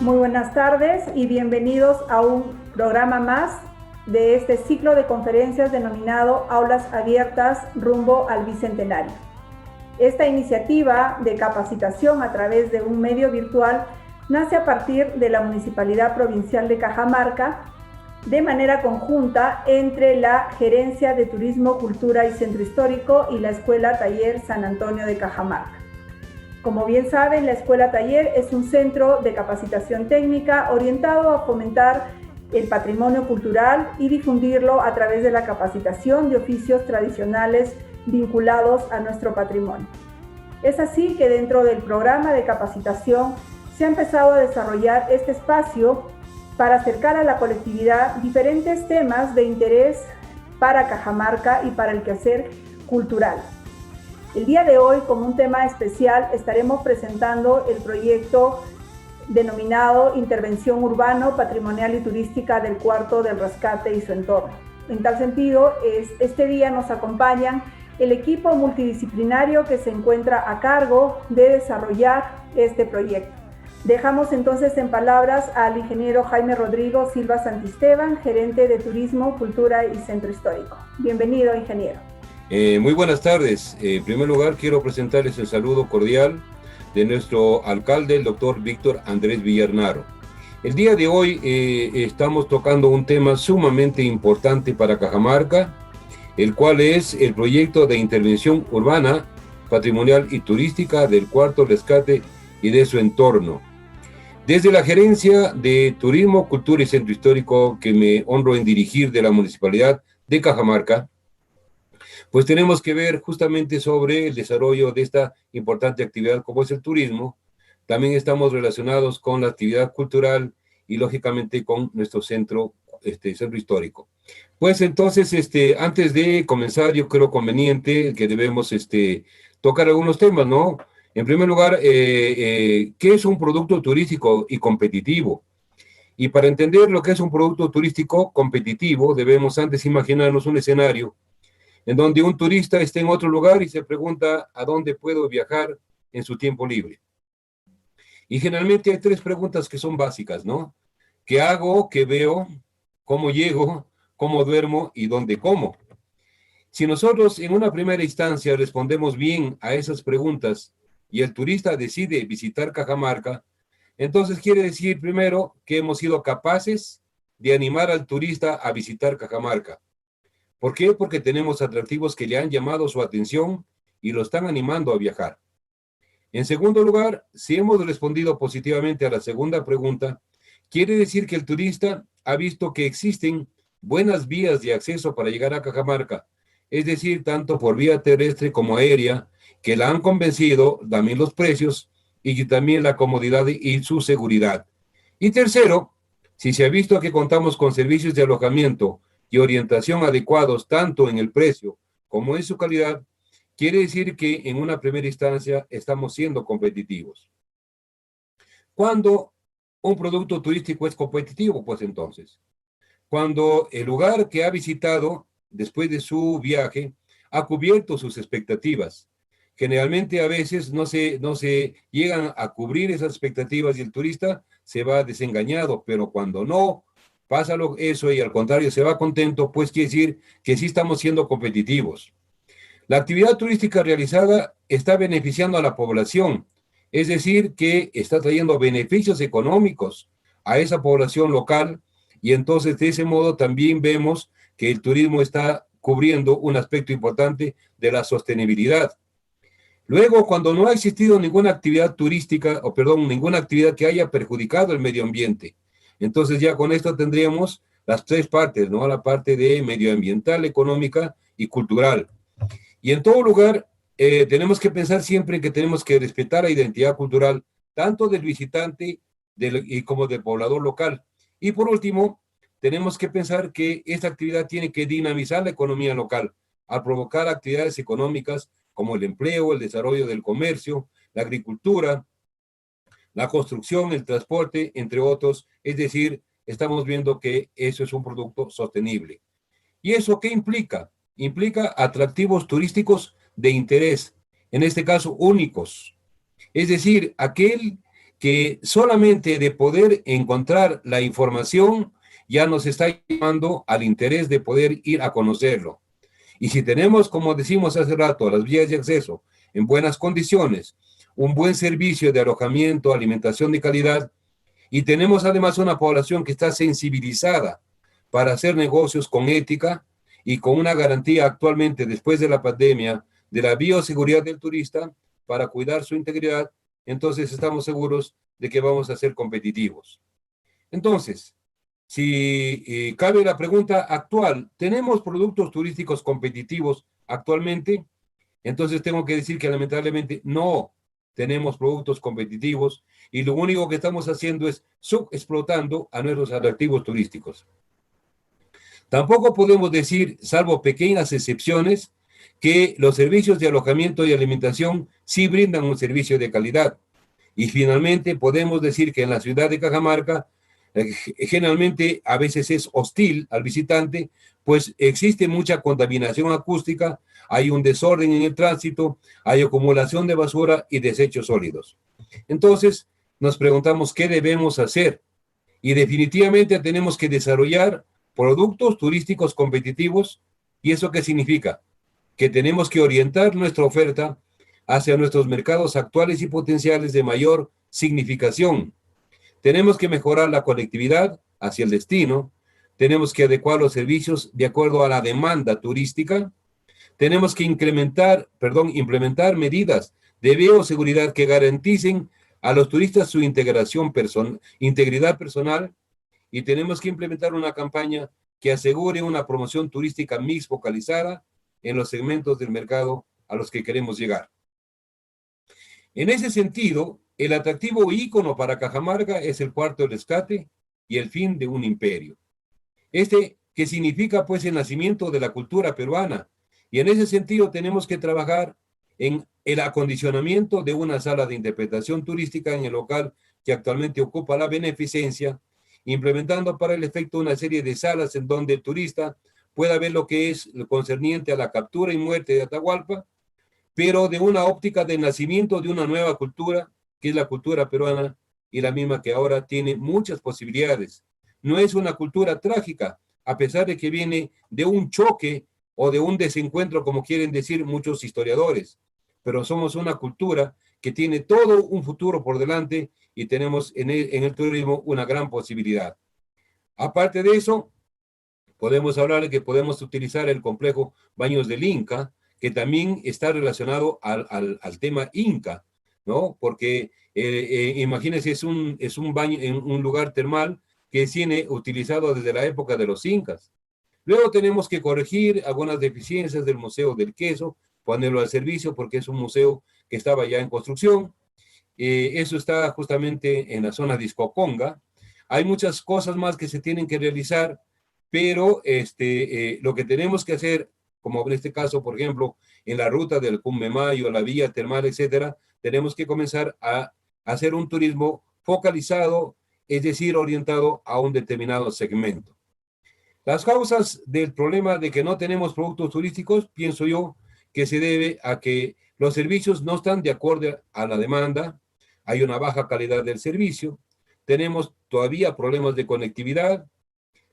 Muy buenas tardes y bienvenidos a un programa más de este ciclo de conferencias denominado Aulas Abiertas rumbo al Bicentenario. Esta iniciativa de capacitación a través de un medio virtual nace a partir de la Municipalidad Provincial de Cajamarca de manera conjunta entre la Gerencia de Turismo, Cultura y Centro Histórico y la Escuela Taller San Antonio de Cajamarca. Como bien saben, la Escuela Taller es un centro de capacitación técnica orientado a fomentar el patrimonio cultural y difundirlo a través de la capacitación de oficios tradicionales vinculados a nuestro patrimonio. Es así que dentro del programa de capacitación se ha empezado a desarrollar este espacio para acercar a la colectividad diferentes temas de interés para Cajamarca y para el quehacer cultural. El día de hoy, como un tema especial, estaremos presentando el proyecto denominado Intervención Urbano, Patrimonial y Turística del Cuarto del Rescate y su entorno. En tal sentido, este día nos acompañan el equipo multidisciplinario que se encuentra a cargo de desarrollar este proyecto. Dejamos entonces en palabras al ingeniero Jaime Rodrigo Silva Santisteban, gerente de Turismo, Cultura y Centro Histórico. Bienvenido, ingeniero. Muy buenas tardes. En primer lugar, quiero presentarles el saludo cordial de nuestro alcalde, el doctor Víctor Andrés Villarnaro. El día de hoy estamos tocando un tema sumamente importante para Cajamarca, el cual es el proyecto de intervención urbana, patrimonial y turística del Cuarto Rescate y de su entorno. Desde la Gerencia de Turismo, Cultura y Centro Histórico, que me honro en dirigir de la Municipalidad de Cajamarca, pues tenemos que ver justamente sobre el desarrollo de esta importante actividad como es el turismo. También estamos relacionados con la actividad cultural y lógicamente con nuestro centro histórico. Pues entonces, antes de comenzar, yo creo conveniente que debemos tocar algunos temas, ¿no? En primer lugar, ¿qué es un producto turístico y competitivo? Y para entender lo que es un producto turístico competitivo, debemos antes imaginarnos un escenario en donde un turista está en otro lugar y se pregunta a dónde puedo viajar en su tiempo libre. Y generalmente hay tres preguntas que son básicas, ¿no? ¿Qué hago? ¿Qué veo? ¿Cómo llego? ¿Cómo duermo? ¿Y dónde como? Si nosotros en una primera instancia respondemos bien a esas preguntas y el turista decide visitar Cajamarca, entonces quiere decir primero que hemos sido capaces de animar al turista a visitar Cajamarca. ¿Por qué? Porque tenemos atractivos que le han llamado su atención y lo están animando a viajar. En segundo lugar, si hemos respondido positivamente a la segunda pregunta, quiere decir que el turista ha visto que existen buenas vías de acceso para llegar a Cajamarca, es decir, tanto por vía terrestre como aérea, que la han convencido, también los precios y también la comodidad y su seguridad. Y tercero, si se ha visto que contamos con servicios de alojamiento y orientación adecuados tanto en el precio como en su calidad, quiere decir que en una primera instancia estamos siendo competitivos. ¿Cuándo un producto turístico es competitivo? Pues entonces, cuando el lugar que ha visitado después de su viaje ha cubierto sus expectativas. Generalmente a veces no se llegan a cubrir esas expectativas y el turista se va desengañado, pero cuando no pasa eso y al contrario se va contento, pues quiere decir que sí estamos siendo competitivos. La actividad turística realizada está beneficiando a la población, es decir, que está trayendo beneficios económicos a esa población local y entonces de ese modo también vemos que el turismo está cubriendo un aspecto importante de la sostenibilidad. Luego, cuando no ha existido ninguna actividad turística, ninguna actividad que haya perjudicado el medio ambiente, entonces ya con esto tendríamos las tres partes, ¿no? La parte de medioambiental, económica y cultural. Y en todo lugar, tenemos que pensar siempre que tenemos que respetar la identidad cultural, tanto del visitante como del poblador local. Y por último, tenemos que pensar que esta actividad tiene que dinamizar la economía local, al provocar actividades económicas como el empleo, el desarrollo del comercio, la agricultura, la construcción, el transporte, entre otros. Es decir, estamos viendo que eso es un producto sostenible. ¿Y eso qué implica? Implica atractivos turísticos de interés, en este caso únicos. Es decir, aquel que solamente de poder encontrar la información ya nos está llamando al interés de poder ir a conocerlo. Y si tenemos, como decimos hace rato, las vías de acceso en buenas condiciones, un buen servicio de alojamiento, alimentación de calidad, y tenemos además una población que está sensibilizada para hacer negocios con ética y con una garantía actualmente, después de la pandemia, de la bioseguridad del turista para cuidar su integridad, entonces estamos seguros de que vamos a ser competitivos. Entonces, si cabe la pregunta actual, ¿tenemos productos turísticos competitivos actualmente? Entonces tengo que decir que lamentablemente no tenemos productos competitivos y lo único que estamos haciendo es subexplotando a nuestros atractivos turísticos. Tampoco podemos decir, salvo pequeñas excepciones, que los servicios de alojamiento y alimentación sí brindan un servicio de calidad. Y finalmente podemos decir que en la ciudad de Cajamarca generalmente a veces es hostil al visitante, pues existe mucha contaminación acústica, hay un desorden en el tránsito, hay acumulación de basura y desechos sólidos. Entonces nos preguntamos qué debemos hacer y definitivamente tenemos que desarrollar productos turísticos competitivos. ¿Y eso qué significa? Que tenemos que orientar nuestra oferta hacia nuestros mercados actuales y potenciales de mayor significación. Tenemos que mejorar la conectividad hacia el destino, tenemos que adecuar los servicios de acuerdo a la demanda turística, tenemos que implementar medidas de bioseguridad que garanticen a los turistas su integridad personal, y tenemos que implementar una campaña que asegure una promoción turística mix focalizada en los segmentos del mercado a los que queremos llegar. En ese sentido, el atractivo ícono para Cajamarca es el Cuarto del Escate y el fin de un imperio. Que significa pues el nacimiento de la cultura peruana. Y en ese sentido tenemos que trabajar en el acondicionamiento de una sala de interpretación turística en el local que actualmente ocupa la Beneficencia, implementando para el efecto una serie de salas en donde el turista pueda ver lo que es lo concerniente a la captura y muerte de Atahualpa, pero de una óptica de nacimiento de una nueva cultura, que es la cultura peruana, y la misma que ahora tiene muchas posibilidades. No es una cultura trágica, a pesar de que viene de un choque o de un desencuentro, como quieren decir muchos historiadores, pero somos una cultura que tiene todo un futuro por delante y tenemos en el turismo una gran posibilidad. Aparte de eso, podemos hablar de que podemos utilizar el complejo Baños del Inca, que también está relacionado al tema Inca, ¿no? Porque imagínense, es un baño en un lugar termal que tiene utilizado desde la época de los incas. Luego tenemos que corregir algunas deficiencias del Museo del Queso, ponerlo al servicio porque es un museo que estaba ya en construcción. Eso está justamente en la zona de Iscoconga. Hay muchas cosas más que se tienen que realizar, pero lo que tenemos que hacer, como en este caso, por ejemplo, en la ruta del Pumbemayo, la vía termal, etcétera, tenemos que comenzar a hacer un turismo focalizado, es decir, orientado a un determinado segmento. Las causas del problema de que no tenemos productos turísticos, pienso yo, que se debe a que los servicios no están de acuerdo a la demanda, hay una baja calidad del servicio, tenemos todavía problemas de conectividad,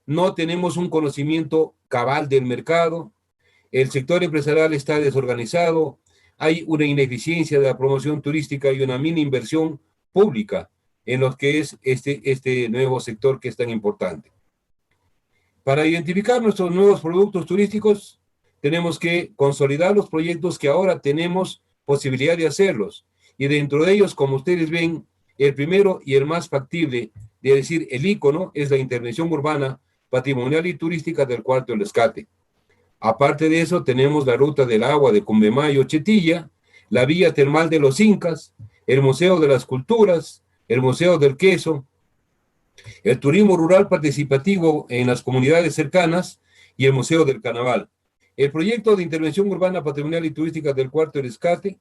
no tenemos un conocimiento cabal del mercado, el sector empresarial está desorganizado, hay una ineficiencia de la promoción turística y una mini inversión pública en lo que es este nuevo sector que es tan importante. Para identificar nuestros nuevos productos turísticos, tenemos que consolidar los proyectos que ahora tenemos posibilidad de hacerlos. Y dentro de ellos, como ustedes ven, el primero y el más factible, de decir, el ícono, es la intervención urbana, patrimonial y turística del Cuarto del Escate. Aparte de eso, tenemos la ruta del agua de Cumbemayo, Chetilla, la vía termal de los Incas, el Museo de las Culturas, el Museo del Queso, el turismo rural participativo en las comunidades cercanas y el Museo del Carnaval. El proyecto de intervención urbana, patrimonial y turística del Cuarto del Escate,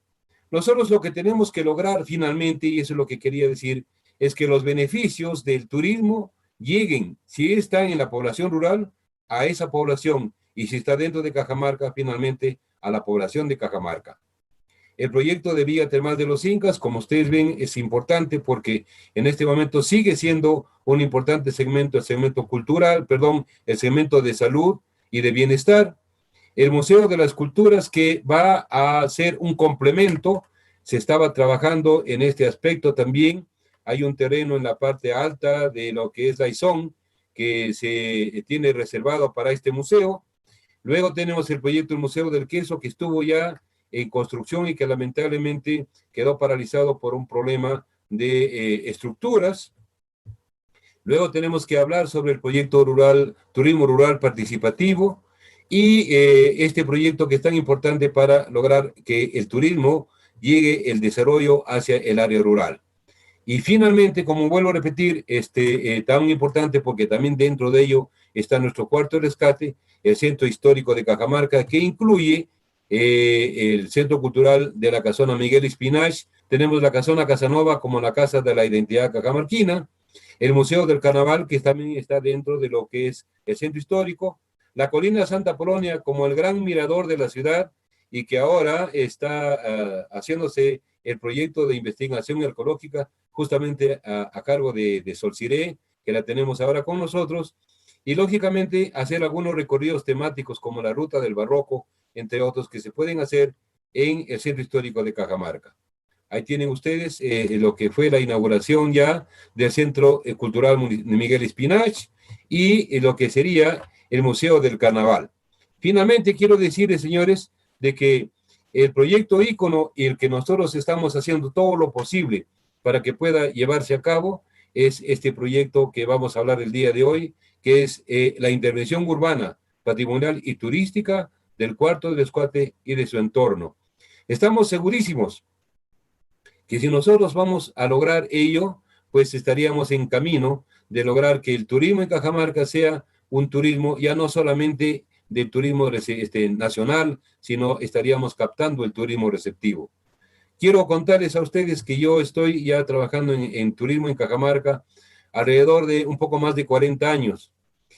nosotros lo que tenemos que lograr finalmente, y eso es lo que quería decir, es que los beneficios del turismo lleguen, si están en la población rural, a esa población, y si está dentro de Cajamarca, finalmente a la población de Cajamarca. El proyecto de Villa Termal de los Incas, como ustedes ven, es importante porque en este momento sigue siendo un importante segmento, el segmento cultural, perdón, el segmento de salud y de bienestar. El Museo de las Culturas, que va a ser un complemento, se estaba trabajando en este aspecto también. Hay un terreno en la parte alta de lo que es Aizón, que se tiene reservado para este museo. Luego tenemos el proyecto del Museo del Queso, que estuvo ya en construcción y que lamentablemente quedó paralizado por un problema de estructuras. Luego tenemos que hablar sobre el proyecto rural, turismo rural participativo, y este proyecto que es tan importante para lograr que el turismo llegue el desarrollo hacia el área rural. Y finalmente, como vuelvo a repetir, tan importante porque también dentro de ello está nuestro cuarto rescate, el Centro Histórico de Cajamarca, que incluye el Centro Cultural de la Casona Miguel Espinach, tenemos la Casona Casanova como la Casa de la Identidad Cajamarquina, el Museo del Carnaval, que también está dentro de lo que es el Centro Histórico, la Colina Santa Polonia como el gran mirador de la ciudad y que ahora está haciéndose el proyecto de investigación arqueológica justamente a cargo de Solciré, que la tenemos ahora con nosotros, y lógicamente hacer algunos recorridos temáticos como la Ruta del Barroco, entre otros que se pueden hacer en el Centro Histórico de Cajamarca. Ahí tienen ustedes lo que fue la inauguración ya del Centro Cultural Miguel Espinach y lo que sería el Museo del Carnaval. Finalmente quiero decirles, señores, de que el proyecto ícono y el que nosotros estamos haciendo todo lo posible para que pueda llevarse a cabo es este proyecto que vamos a hablar el día de hoy, que es la intervención urbana, patrimonial y turística del cuarto de Escuate y de su entorno. Estamos segurísimos que si nosotros vamos a lograr ello, pues estaríamos en camino de lograr que el turismo en Cajamarca sea un turismo ya no solamente del turismo nacional, sino estaríamos captando el turismo receptivo. Quiero contarles a ustedes que yo estoy ya trabajando en turismo en Cajamarca alrededor de un poco más de 40 años.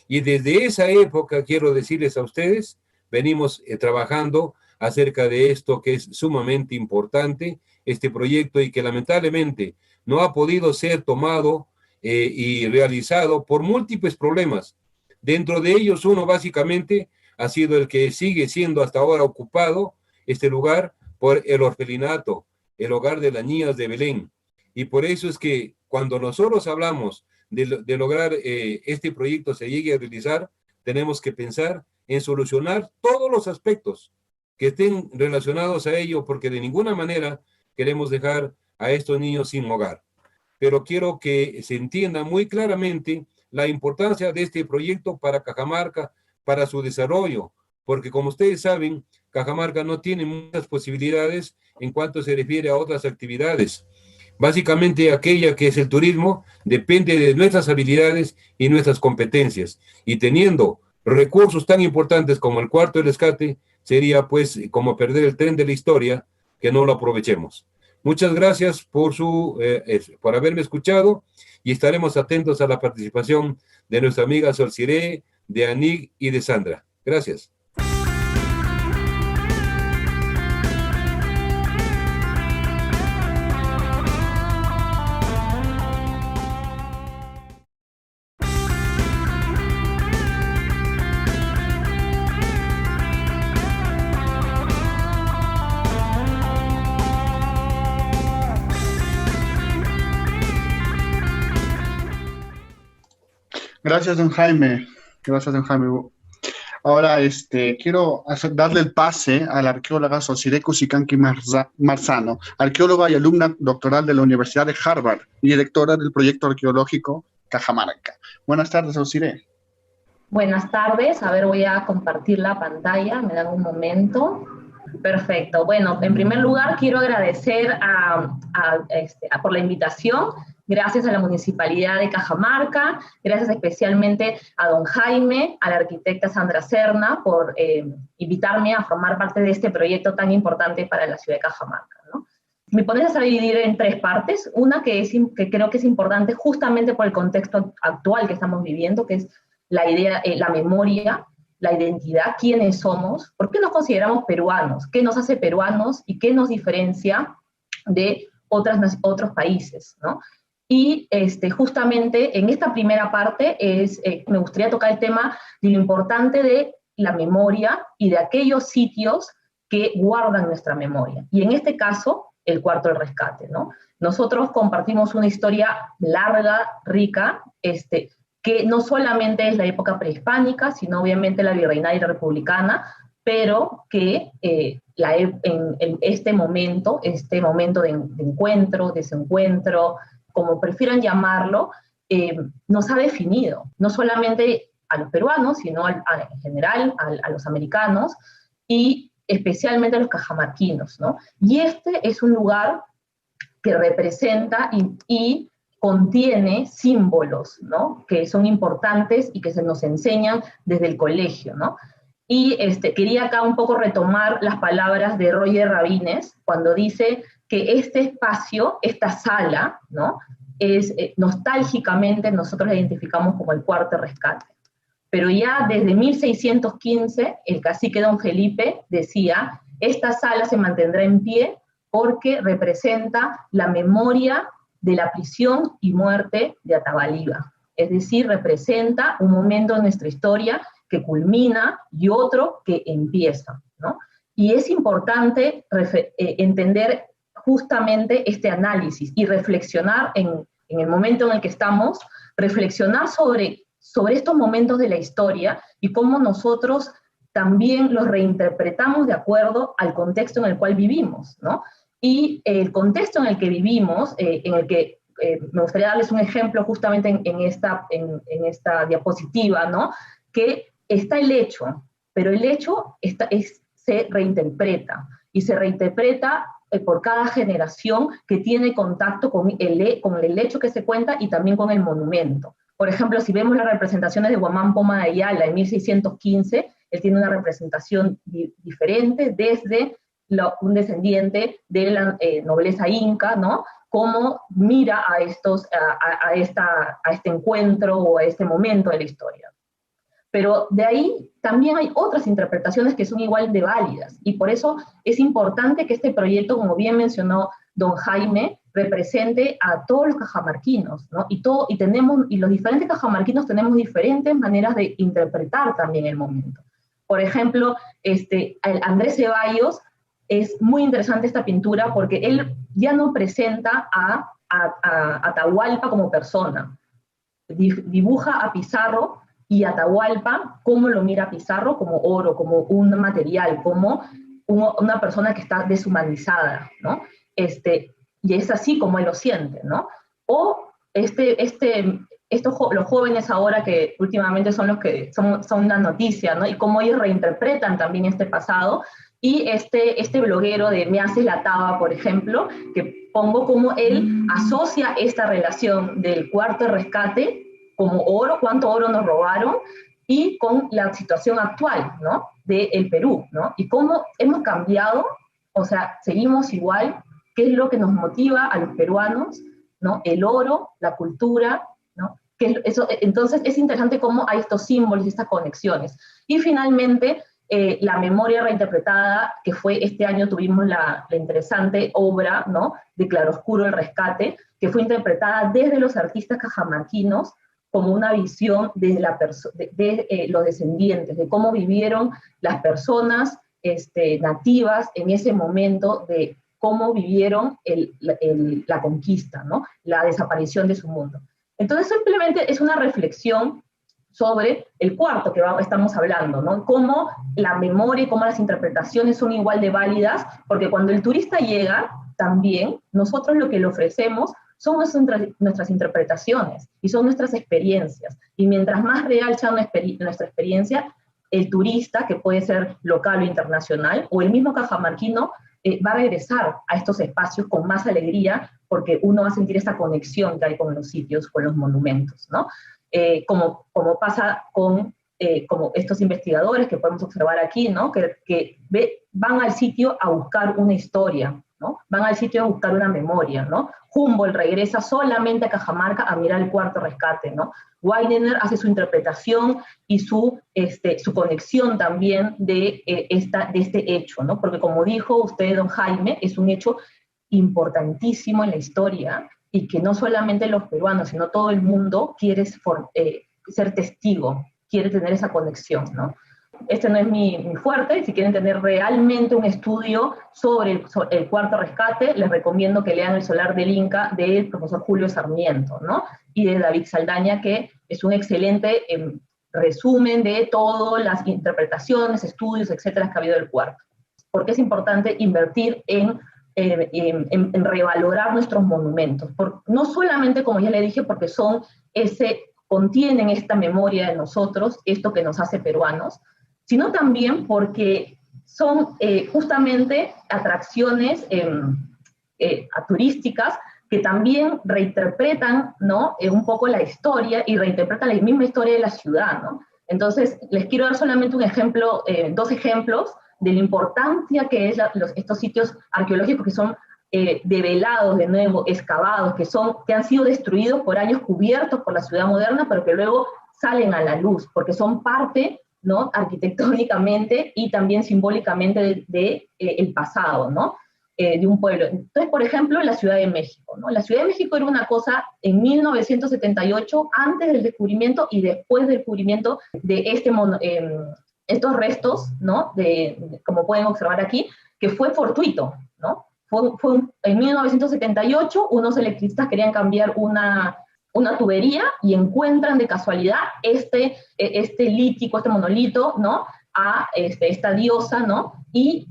Y desde esa época, quiero decirles a ustedes, venimos trabajando acerca de esto que es sumamente importante, este proyecto, y que lamentablemente no ha podido ser tomado y realizado por múltiples problemas. Dentro de ellos, uno básicamente ha sido el que sigue siendo hasta ahora ocupado este lugar por el orfelinato, el hogar de las niñas de Belén. Y por eso es que cuando nosotros hablamos de lograr este proyecto se llegue a realizar, tenemos que pensar en solucionar todos los aspectos que estén relacionados a ello, porque de ninguna manera queremos dejar a estos niños sin hogar. Pero quiero que se entienda muy claramente la importancia de este proyecto para Cajamarca, para su desarrollo, porque como ustedes saben, Cajamarca no tiene muchas posibilidades en cuanto se refiere a otras actividades. Básicamente aquella que es el turismo depende de nuestras habilidades y nuestras competencias, y teniendo recursos tan importantes como el cuarto rescate, sería pues como perder el tren de la historia que no lo aprovechemos. Muchas gracias por haberme escuchado, y estaremos atentos a la participación de nuestra amiga Solciré, de Anig y de Sandra. Gracias. Gracias, don Jaime. Gracias, don Jaime. Ahora, quiero darle el pase a la arqueóloga Solciré Cusicanqui Marzano, arqueóloga y alumna doctoral de la Universidad de Harvard y directora del proyecto arqueológico Cajamarca. Buenas tardes, Solciré. Buenas tardes. A ver, voy a compartir la pantalla. Me dan un momento. Perfecto. Bueno, en primer lugar, quiero agradecer por la invitación. Gracias a la Municipalidad de Cajamarca, gracias especialmente a don Jaime, a la arquitecta Sandra Serna, por invitarme a formar parte de este proyecto tan importante para la ciudad de Cajamarca, ¿no? Mi ponencia se va a dividir en tres partes. Una que creo que es importante justamente por el contexto actual que estamos viviendo, que es la idea, la memoria, la identidad, quiénes somos, por qué nos consideramos peruanos, qué nos hace peruanos y qué nos diferencia de otros países, ¿no? Y justamente en esta primera parte me gustaría tocar el tema de lo importante de la memoria y de aquellos sitios que guardan nuestra memoria. Y en este caso, el Cuarto del Rescate, ¿no? Nosotros compartimos una historia larga, rica, que no solamente es la época prehispánica, sino obviamente la virreinaria y la republicana, pero que en este momento de encuentro, desencuentro, como prefieran llamarlo, nos ha definido, no solamente a los peruanos, sino en general a los americanos, y especialmente a los cajamarquinos, ¿no? Y este es un lugar que representa y contiene símbolos, ¿no? Que son importantes y que se nos enseñan desde el colegio, ¿no? Y quería acá un poco retomar las palabras de Roger Rabines, cuando dice que este espacio, esta sala, ¿no? Nostálgicamente nosotros la identificamos como el Cuarto Rescate. Pero ya desde 1615, el cacique Don Felipe decía, esta sala se mantendrá en pie porque representa la memoria de la prisión y muerte de Atabaliba. Es decir, representa un momento en nuestra historia que culmina y otro que empieza, ¿no? Y es importante entender justamente este análisis y reflexionar en el momento en el que estamos, reflexionar sobre estos momentos de la historia y cómo nosotros también los reinterpretamos de acuerdo al contexto en el cual vivimos, ¿no? Y el contexto en el que vivimos, en el que me gustaría darles un ejemplo justamente en esta diapositiva, ¿no? Que está el hecho, pero el hecho se reinterpreta, y se reinterpreta por cada generación que tiene contacto con el hecho que se cuenta y también con el monumento. Por ejemplo, si vemos las representaciones de Guamán Poma de Ayala en 1615, él tiene una representación diferente desde un descendiente de la nobleza inca, ¿no? Cómo mira a este encuentro o a este momento de la historia. Pero de ahí también hay otras interpretaciones que son igual de válidas, y por eso es importante que este proyecto, como bien mencionó don Jaime, represente a todos los cajamarquinos, ¿no? Y los diferentes cajamarquinos tenemos diferentes maneras de interpretar también el momento. Por ejemplo, Andrés Ceballos, es muy interesante esta pintura porque él ya no presenta a Atahualpa como persona, dibuja a Pizarro, y Atahualpa, ¿cómo lo mira Pizarro? Como oro, como un material, como una persona que está deshumanizada, ¿no? Y es así como él lo siente, ¿no? O los jóvenes ahora que últimamente son los que son una noticia, ¿no? Y cómo ellos reinterpretan también este pasado, y este bloguero de Me Haces la Taba, por ejemplo, que pongo como él asocia esta relación del Cuarto Rescate como oro, cuánto oro nos robaron, y con la situación actual, ¿no? Del Perú, ¿no? Y cómo hemos cambiado, o sea, seguimos igual, qué es lo que nos motiva a los peruanos, ¿no? El oro, la cultura, ¿no? Entonces es interesante cómo hay estos símbolos y estas conexiones. Y finalmente, la memoria reinterpretada, que fue este año tuvimos la interesante obra, ¿no? De Claroscuro el Rescate, que fue interpretada desde los artistas cajamarquinos, como una visión de los descendientes, de cómo vivieron las personas nativas en ese momento, de cómo vivieron la conquista, ¿no? La desaparición de su mundo. Entonces simplemente es una reflexión sobre el cuarto que estamos hablando, ¿no? Cómo la memoria y cómo las interpretaciones son igual de válidas, porque cuando el turista llega, también nosotros lo que le ofrecemos son nuestras interpretaciones y son nuestras experiencias. Y mientras más real sea nuestra experiencia, el turista, que puede ser local o internacional, o el mismo cajamarquino, va a regresar a estos espacios con más alegría, porque uno va a sentir esta conexión que hay con los sitios, con los monumentos, ¿no? Como pasa con como estos investigadores que podemos observar aquí, ¿no? Que van al sitio a buscar una historia, ¿no? Van al sitio a buscar una memoria, ¿no? Humboldt regresa solamente a Cajamarca a mirar el cuarto rescate, ¿no? Weidener hace su interpretación y su conexión también de este hecho, ¿no? Porque como dijo usted, don Jaime, es un hecho importantísimo en la historia y que no solamente los peruanos, sino todo el mundo quiere ser testigo, quiere tener esa conexión, ¿no? Este no es mi fuerte. Si quieren tener realmente un estudio sobre el cuarto rescate, les recomiendo que lean El solar del Inca del profesor Julio Sarmiento, ¿no? Y de David Saldaña, que es un excelente resumen de todas las interpretaciones, estudios, etcétera, que ha habido del cuarto. Porque es importante invertir en revalorar nuestros monumentos. No solamente, como ya le dije, porque contienen esta memoria de nosotros, esto que nos hace peruanos, sino también porque son justamente atracciones turísticas que también reinterpretan, ¿no? Un poco la historia y reinterpretan la misma historia de la ciudad, ¿no? Entonces, les quiero dar solamente un ejemplo, dos ejemplos de la importancia que es estos sitios arqueológicos que son develados de nuevo, excavados, que han sido destruidos por años, cubiertos por la ciudad moderna, pero que luego salen a la luz, porque son parte, ¿no? Arquitectónicamente y también simbólicamente el pasado, ¿no? De un pueblo. Entonces, por ejemplo, la Ciudad de México, ¿no? La Ciudad de México era una cosa en 1978, antes del descubrimiento y después del descubrimiento de estos restos, ¿no? Como pueden observar aquí, que fue fortuito, ¿no? En 1978, unos electricistas querían cambiar una tubería y encuentran de casualidad este lítico, este monolito, ¿no? A esta diosa, ¿no? Y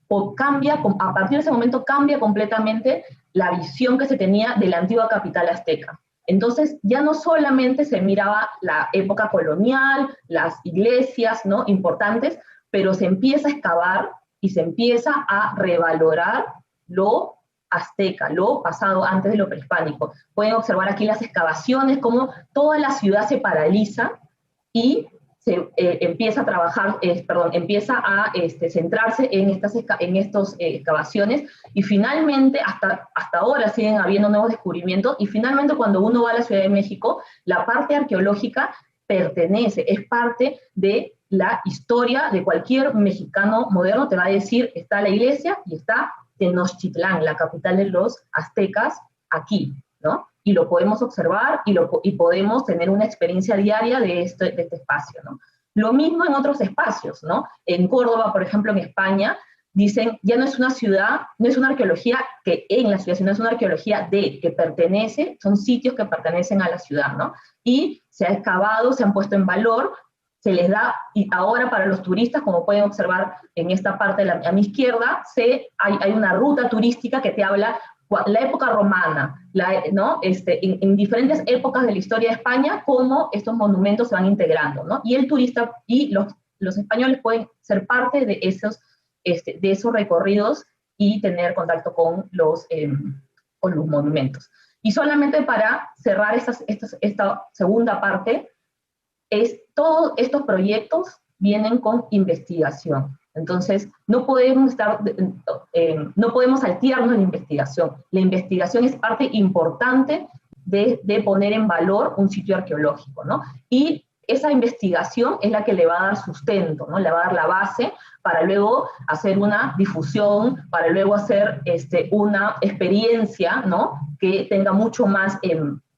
a partir de ese momento cambia completamente la visión que se tenía de la antigua capital azteca. Entonces ya no solamente se miraba la época colonial, las iglesias, ¿no? Importantes, pero se empieza a excavar y se empieza a revalorar lo azteca, lo pasado antes de lo prehispánico. Pueden observar aquí las excavaciones, cómo toda la ciudad se paraliza y se empieza a trabajar, empieza a centrarse en estas excavaciones, y finalmente, hasta ahora siguen habiendo nuevos descubrimientos, y finalmente cuando uno va a la Ciudad de México, la parte arqueológica es parte de la historia de cualquier mexicano moderno. Te va a decir, está la iglesia y está Tenochtitlán, la capital de los aztecas, aquí, ¿no? Y lo podemos observar y podemos tener una experiencia diaria de este espacio, ¿no? Lo mismo en otros espacios, ¿no? En Córdoba, por ejemplo, en España, dicen, ya no es una ciudad, no es una arqueología que en la ciudad, sino es una arqueología que pertenece, son sitios que pertenecen a la ciudad, ¿no? Y se ha excavado, se han puesto en valor, se les da, y ahora para los turistas, como pueden observar en esta parte a mi izquierda, hay una ruta turística que te habla la época romana, ¿no? En diferentes épocas de la historia de España, cómo estos monumentos se van integrando, ¿no? Y el turista y los españoles pueden ser parte de esos recorridos y tener contacto con los monumentos. Y solamente para cerrar esta segunda parte, todos estos proyectos vienen con investigación. Entonces, no podemos saltearnos la investigación. La investigación es parte importante de poner en valor un sitio arqueológico, ¿no? Y esa investigación es la que le va a dar sustento, ¿no? Le va a dar la base para luego hacer una difusión, para luego hacer una experiencia, ¿no? Que tenga mucho más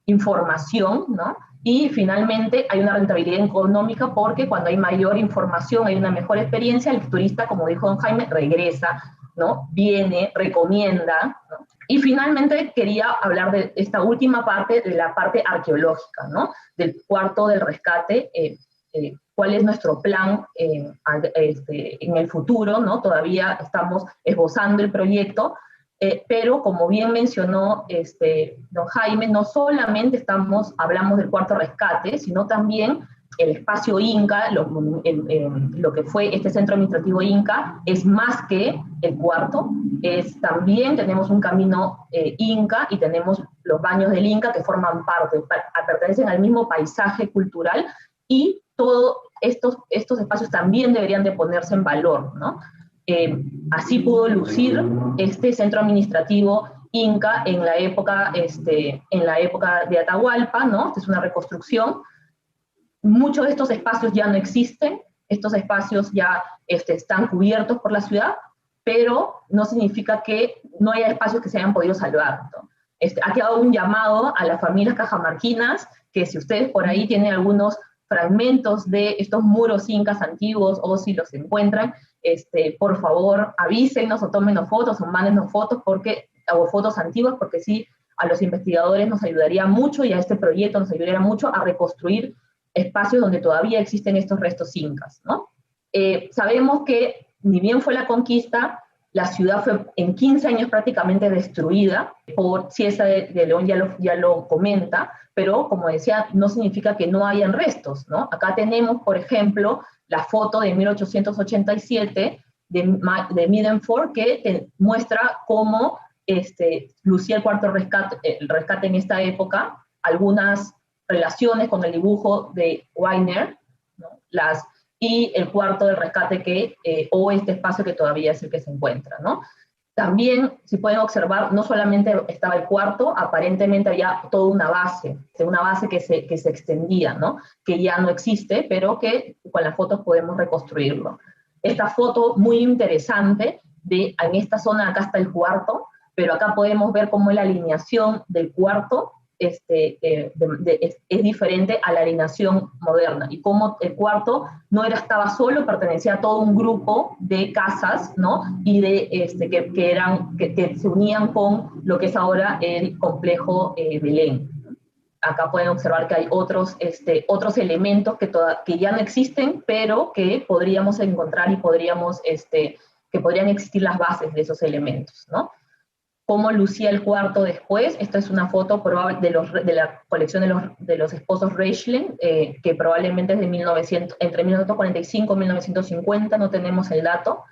información, ¿no? Y finalmente hay una rentabilidad económica, porque cuando hay mayor información, hay una mejor experiencia, el turista, como dijo don Jaime, regresa, ¿no? Viene, recomienda, ¿no? Y finalmente quería hablar de esta última parte, de la parte arqueológica, ¿no? Del cuarto del rescate, cuál es nuestro plan en el futuro, ¿no? Todavía estamos esbozando el proyecto, pero como bien mencionó don Jaime, no solamente hablamos del cuarto rescate, sino también el espacio Inca, lo que fue este centro administrativo Inca, es más que el cuarto, también tenemos un camino Inca y tenemos los baños del Inca que forman parte, pertenecen al mismo paisaje cultural, y todos estos espacios también deberían de ponerse en valor, ¿no? así pudo lucir este centro administrativo inca en la época de Atahualpa, ¿no? Esta es una reconstrucción. Muchos de estos espacios ya no existen, estos espacios ya están cubiertos por la ciudad, pero no significa que no haya espacios que se hayan podido salvar, ¿no? Ha quedado un llamado a las familias cajamarquinas, que si ustedes por ahí tienen algunos fragmentos de estos muros incas antiguos, o si los encuentran, por favor avísenos o tómenos fotos o mándenos fotos, o fotos antiguas, porque sí, a los investigadores nos ayudaría mucho, y a este proyecto nos ayudaría mucho a reconstruir espacios donde todavía existen estos restos incas, ¿no? Sabemos que ni bien fue la conquista, la ciudad fue en 15 años prácticamente destruida, por Cieza de León ya lo comenta, pero como decía, no significa que no hayan restos, ¿no? Acá tenemos, por ejemplo, la foto de 1887 de Middenford, que muestra cómo lucía el cuarto el rescate en esta época, algunas relaciones con el dibujo de Weiner, ¿no? Y el cuarto del rescate o este espacio que todavía es el que se encuentra, ¿no? También, si pueden observar, no solamente estaba el cuarto, aparentemente había toda una base que se extendía, ¿no? Que ya no existe, pero que con las fotos podemos reconstruirlo. Esta foto muy interesante, en esta zona acá está el cuarto, pero acá podemos ver cómo la alineación del cuarto es diferente a la alineación moderna, y cómo el cuarto estaba solo, pertenecía a todo un grupo de casas, ¿no? Y que se unían con lo que es ahora el complejo Belén. Acá pueden observar que hay otros elementos que ya no existen, pero que podríamos encontrar, y que podrían existir las bases de esos elementos, ¿no? Cómo lucía el cuarto después. Esta es una foto probable de la colección de los esposos Reichlen, que probablemente es entre 1945 y 1950, no tenemos el dato,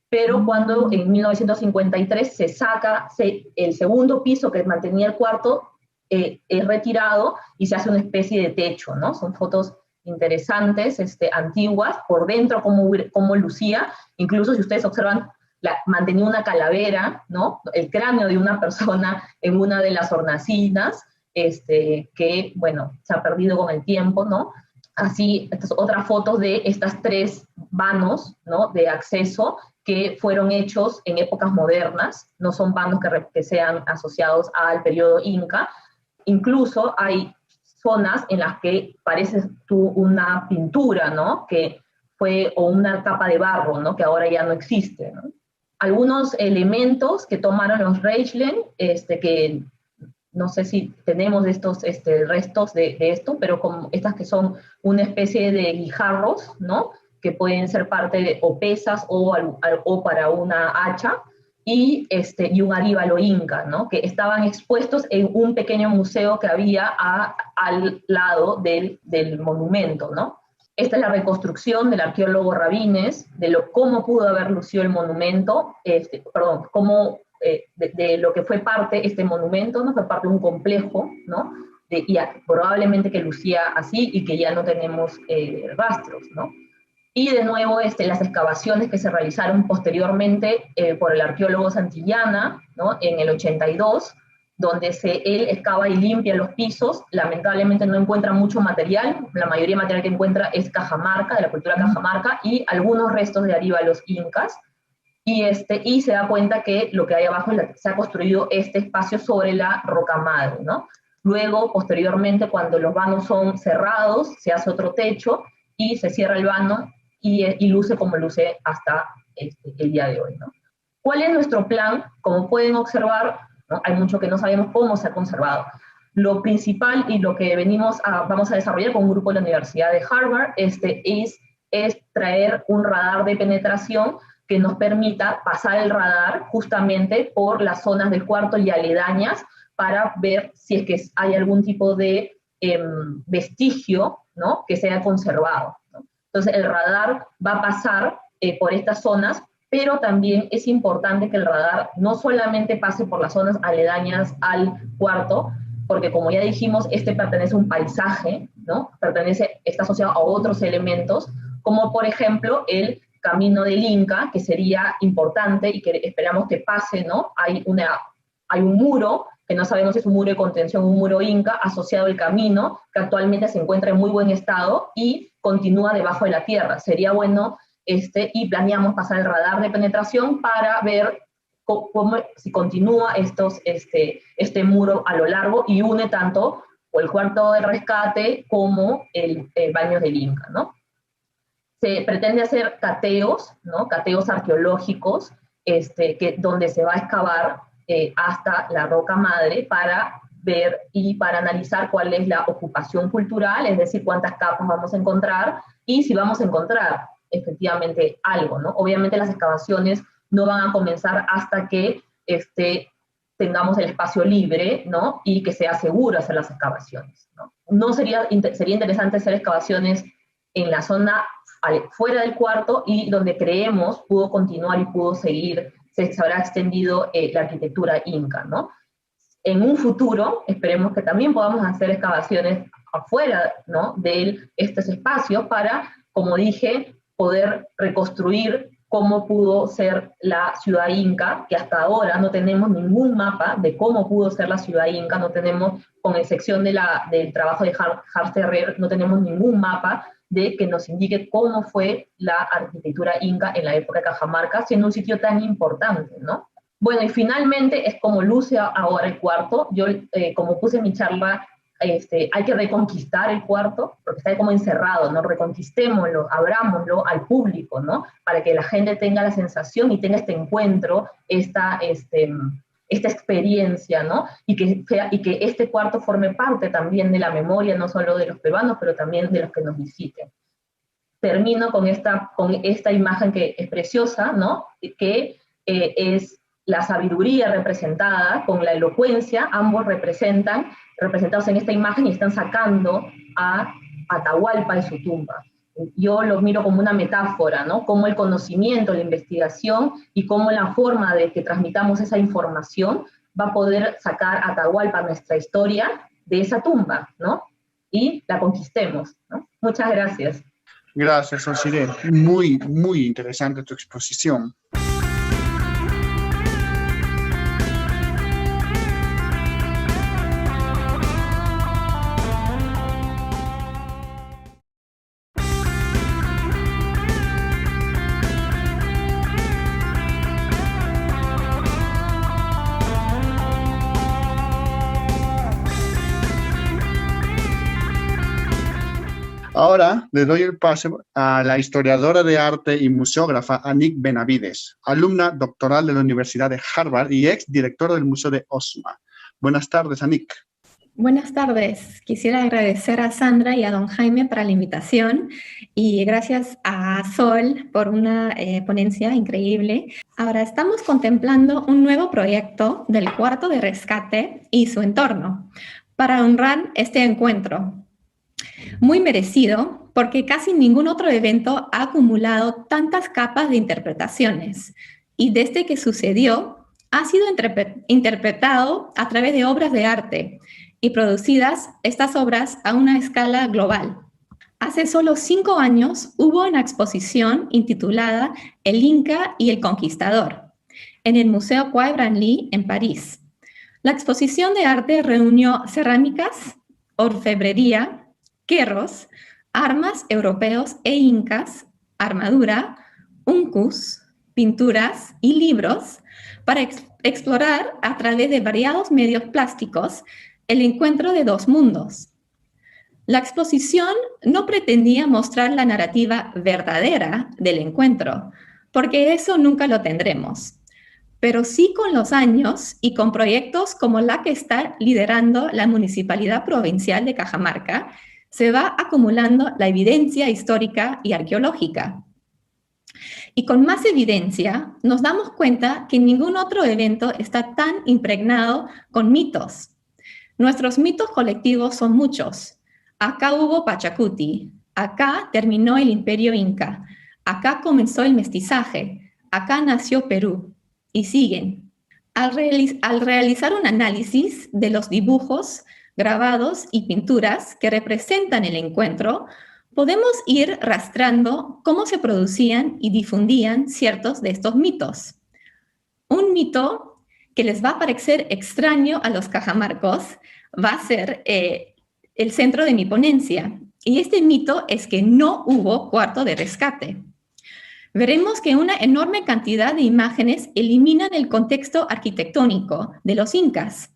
pero cuando en 1953 se saca el segundo piso que mantenía el cuarto, es retirado y se hace una especie de techo, ¿no? Son fotos interesantes, antiguas, por dentro cómo lucía. Incluso si ustedes observan, mantenía una calavera, ¿no? El cráneo de una persona en una de las hornacinas, que, bueno, se ha perdido con el tiempo, ¿no? Así, estas otras fotos de estas 3 vanos, ¿no? De acceso que fueron hechos en épocas modernas, no son vanos que sean asociados al periodo inca. Incluso hay zonas en las que parece una pintura, ¿no? O una capa de barro, ¿no? Que ahora ya no existe, ¿no? Algunos elementos que tomaron los Reichlen, que no sé si tenemos estos restos de esto, pero como estas que son una especie de guijarros, ¿no? Que pueden ser parte de o pesas o para una hacha, y un aríbalo inca, ¿no? Que estaban expuestos en un pequeño museo que había al lado del monumento, ¿no? Esta es la reconstrucción del arqueólogo Rabines, cómo pudo haber lucido el monumento, de lo que fue parte este monumento, ¿no? Fue parte de un complejo, ¿no? Y probablemente que lucía así, y que ya no tenemos rastros, ¿no? Y de nuevo las excavaciones que se realizaron posteriormente por el arqueólogo Santillana, ¿no? En el 82, donde él excava y limpia los pisos. Lamentablemente no encuentra mucho material, la mayoría de material que encuentra es cajamarca, de la cultura cajamarca, y algunos restos de aríbalos incas, y se da cuenta que lo que hay abajo se ha construido este espacio sobre la roca madre, ¿no? Luego, posteriormente, cuando los vanos son cerrados, se hace otro techo, y se cierra el vano, y luce como luce hasta el día de hoy, ¿no? ¿Cuál es nuestro plan? Como pueden observar, ¿no? Hay mucho que no sabemos cómo se ha conservado. Lo principal y lo que vamos a desarrollar con un grupo de la Universidad de Harvard es traer un radar de penetración que nos permita pasar el radar justamente por las zonas del cuarto y aledañas, para ver si es que hay algún tipo de vestigio, ¿no? Que se haya conservado, ¿no? Entonces el radar va a pasar por estas zonas, pero también es importante que el radar no solamente pase por las zonas aledañas al cuarto, porque como ya dijimos, pertenece a un paisaje, ¿no? Está asociado a otros elementos, como por ejemplo el camino del Inca, que sería importante y que esperamos que pase, ¿no? Hay un muro, que no sabemos si es un muro de contención o un muro Inca, asociado al camino, que actualmente se encuentra en muy buen estado y continúa debajo de la tierra. Sería bueno, y planeamos pasar el radar de penetración para ver si continúa este muro a lo largo y une tanto o el cuarto de rescate como el baño del Inca, ¿no? Se pretende hacer cateos, ¿no? Cateos arqueológicos, donde se va a excavar hasta la roca madre para ver y para analizar cuál es la ocupación cultural, es decir, cuántas capas vamos a encontrar y si vamos a encontrar efectivamente algo, ¿no? Obviamente las excavaciones no van a comenzar hasta que tengamos el espacio libre, ¿no? Y que sea seguro hacer las excavaciones, ¿no? Sería interesante hacer excavaciones en la zona fuera del cuarto y donde creemos pudo continuar y pudo seguir, se habrá extendido la arquitectura inca, ¿no? En un futuro, esperemos que también podamos hacer excavaciones afuera, ¿no? De estos espacios para, como dije, poder reconstruir cómo pudo ser la ciudad inca, que hasta ahora no tenemos ningún mapa de cómo pudo ser la ciudad inca, no tenemos, con excepción del trabajo de Hans Ferrer, no tenemos ningún mapa de que nos indique cómo fue la arquitectura inca en la época de Cajamarca, siendo un sitio tan importante, ¿no? Bueno, y finalmente es como luce ahora el cuarto. Yo, como puse en mi charla, hay que reconquistar el cuarto, porque está como encerrado, ¿no? Reconquistémoslo, abrámoslo al público, ¿no? Para que la gente tenga la sensación y tenga este encuentro, esta experiencia, ¿no? Y que este cuarto forme parte también de la memoria, no solo de los peruanos, pero también de los que nos visiten. Termino con esta imagen que es preciosa, ¿no? Que es la sabiduría representada con la elocuencia, ambos representados en esta imagen y están sacando a Atahualpa de su tumba. Yo lo miro como una metáfora, ¿no? Cómo el conocimiento, la investigación y cómo la forma de que transmitamos esa información va a poder sacar a Atahualpa, nuestra historia, de esa tumba, ¿no? Y la conquistemos, ¿no? Muchas gracias. Gracias, Osiré. Muy, muy interesante tu exposición. Ahora le doy el pase a la historiadora de arte y museógrafa Anik Benavides, alumna doctoral de la Universidad de Harvard y ex directora del Museo de Osma. Buenas tardes, Anik. Buenas tardes. Quisiera agradecer a Sandra y a don Jaime para la invitación y gracias a Sol por una ponencia increíble. Ahora estamos contemplando un nuevo proyecto del cuarto de rescate y su entorno para honrar este encuentro. Muy merecido, porque casi ningún otro evento ha acumulado tantas capas de interpretaciones y desde que sucedió ha sido interpretado a través de obras de arte y producidas estas obras a una escala global. Hace solo 5 años hubo una exposición intitulada El Inca y el Conquistador en el Museo Quai Branly en París. La exposición de arte reunió cerámicas, orfebrería, querros, armas europeos e incas, armadura, uncus, pinturas y libros para explorar a través de variados medios plásticos el encuentro de dos mundos. La exposición no pretendía mostrar la narrativa verdadera del encuentro, porque eso nunca lo tendremos, pero sí con los años y con proyectos como la que está liderando la Municipalidad Provincial de Cajamarca, se va acumulando la evidencia histórica y arqueológica. Y con más evidencia, nos damos cuenta que ningún otro evento está tan impregnado con mitos. Nuestros mitos colectivos son muchos. Acá hubo Pachacuti, acá terminó el Imperio Inca, acá comenzó el mestizaje, acá nació Perú, y siguen. Al realizar un análisis de los dibujos, grabados y pinturas que representan el encuentro, Podemos ir rastreando cómo se producían y difundían ciertos de estos mitos. Un mito que les va a parecer extraño a los cajamarcos va a ser el centro de mi ponencia. Y este mito es que no hubo cuarto de rescate. Veremos que una enorme cantidad de imágenes eliminan el contexto arquitectónico de los incas.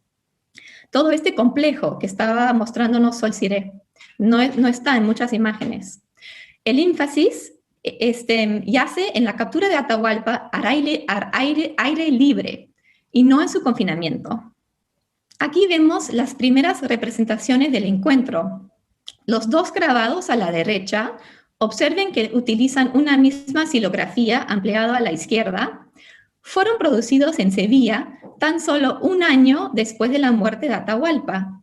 Todo este complejo que estaba mostrándonos Sol Siré no está en muchas imágenes. El énfasis yace en la captura de Atahualpa al aire libre y no en su confinamiento. Aquí vemos las primeras representaciones del encuentro. Los dos grabados a la derecha, observen que utilizan una misma xilografía ampliada a la izquierda, fueron producidos en Sevilla tan solo un año después de la muerte de Atahualpa.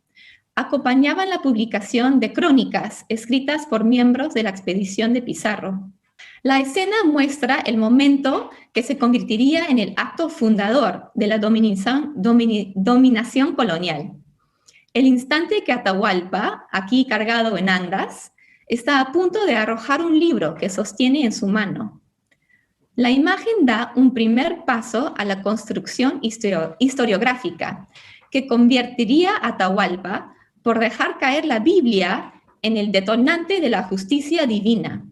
Acompañaban la publicación de crónicas escritas por miembros de la expedición de Pizarro. La escena muestra el momento que se convertiría en el acto fundador de la dominación colonial. El instante que Atahualpa, aquí cargado en andas, está a punto de arrojar un libro que sostiene en su mano. La imagen da un primer paso a la construcción historiográfica que convertiría a Atahualpa por dejar caer la Biblia en el detonante de la justicia divina.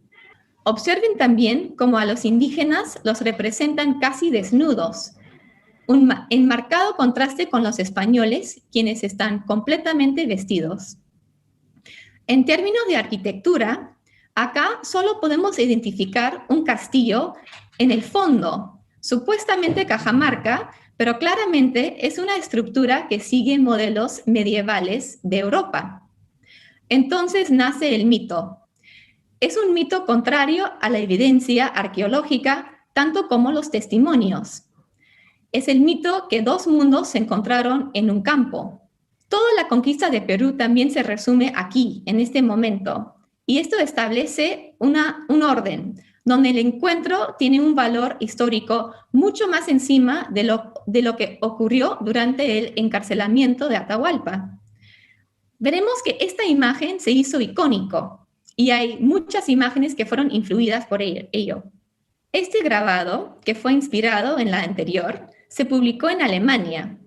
Observen también cómo a los indígenas los representan casi desnudos, en marcado contraste con los españoles, quienes están completamente vestidos. En términos de arquitectura, acá solo podemos identificar un castillo en el fondo, supuestamente Cajamarca, pero claramente es una estructura que sigue modelos medievales de Europa. Entonces nace el mito. Es un mito contrario a la evidencia arqueológica, tanto como los testimonios. Es el mito que dos mundos se encontraron en un campo. Toda la conquista de Perú también se resume aquí, en este momento, y esto establece un orden, donde el encuentro tiene un valor histórico mucho más encima de lo que ocurrió durante el encarcelamiento de Atahualpa. Veremos que esta imagen se hizo icónico, y hay muchas imágenes que fueron influidas por ello. Este grabado, que fue inspirado en la anterior, se publicó en Alemania.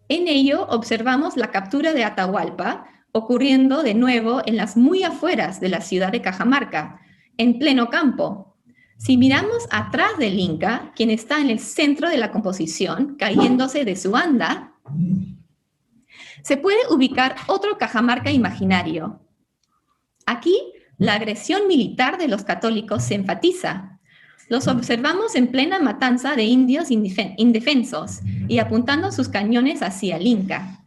En ello observamos la captura de Atahualpa ocurriendo de nuevo en las muy afueras de la ciudad de Cajamarca, en pleno campo. Si miramos atrás del Inca, quien está en el centro de la composición, cayéndose de su anda, se puede ubicar otro Cajamarca imaginario. Aquí, la agresión militar de los católicos se enfatiza. Los observamos en plena matanza de indios indefensos y apuntando sus cañones hacia el Inca.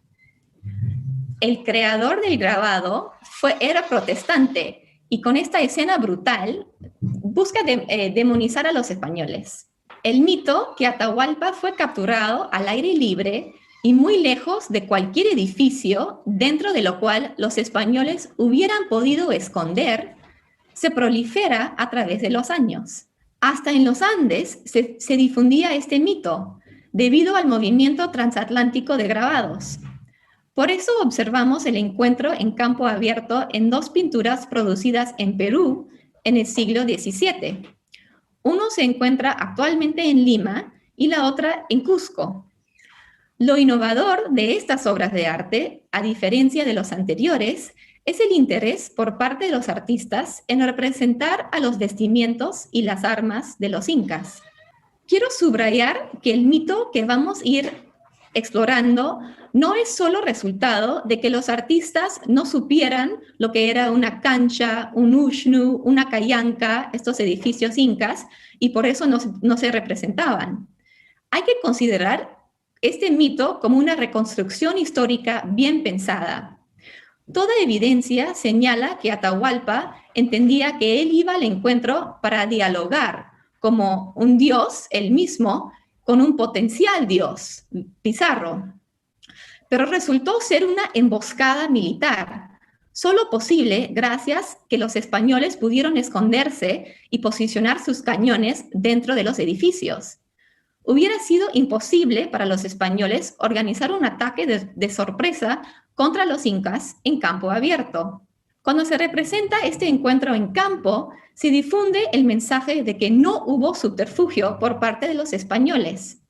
El creador del grabado era protestante y con esta escena brutal busca demonizar a los españoles. El mito que Atahualpa fue capturado al aire libre y muy lejos de cualquier edificio dentro de lo cual los españoles hubieran podido esconder, se prolifera a través de los años. Hasta en los Andes se difundía este mito, debido al movimiento transatlántico de grabados. Por eso observamos el encuentro en campo abierto en dos pinturas producidas en Perú en el siglo XVII. Uno se encuentra actualmente en Lima y la otra en Cusco. Lo innovador de estas obras de arte, a diferencia de los anteriores, es el interés por parte de los artistas en representar a los vestimientos y las armas de los incas. Quiero subrayar que el mito que vamos a ir explorando no es solo resultado de que los artistas no supieran lo que era una cancha, un ushnu, una cayanca, estos edificios incas, y por eso no se representaban. Hay que considerar este mito como una reconstrucción histórica bien pensada. Toda evidencia señala que Atahualpa entendía que él iba al encuentro para dialogar como un dios, él mismo, con un potencial dios, Pizarro. Pero resultó ser una emboscada militar, solo posible gracias que los españoles pudieron esconderse y posicionar sus cañones dentro de los edificios. Hubiera sido imposible para los españoles organizar un ataque de sorpresa contra los incas en campo abierto. Cuando se representa este encuentro en campo, se difunde el mensaje de que no hubo subterfugio por parte de los españoles.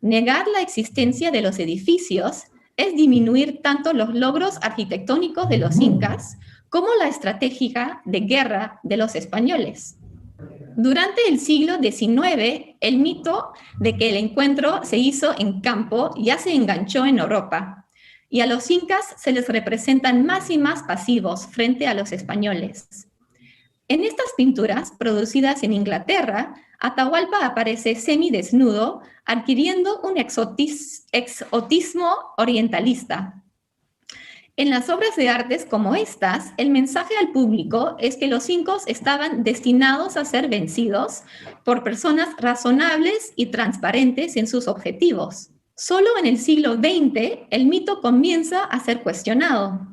Negar la existencia de los edificios es disminuir tanto los logros arquitectónicos de los incas como la estrategia de guerra de los españoles. Durante el siglo XIX, el mito de que el encuentro se hizo en campo ya se enganchó en Europa, y a los incas se les representan más y más pasivos frente a los españoles. En estas pinturas, producidas en Inglaterra, Atahualpa aparece semidesnudo, adquiriendo un exotismo orientalista. En las obras de artes como estas, el mensaje al público es que los incas estaban destinados a ser vencidos por personas razonables y transparentes en sus objetivos. Solo en el siglo XX el mito comienza a ser cuestionado.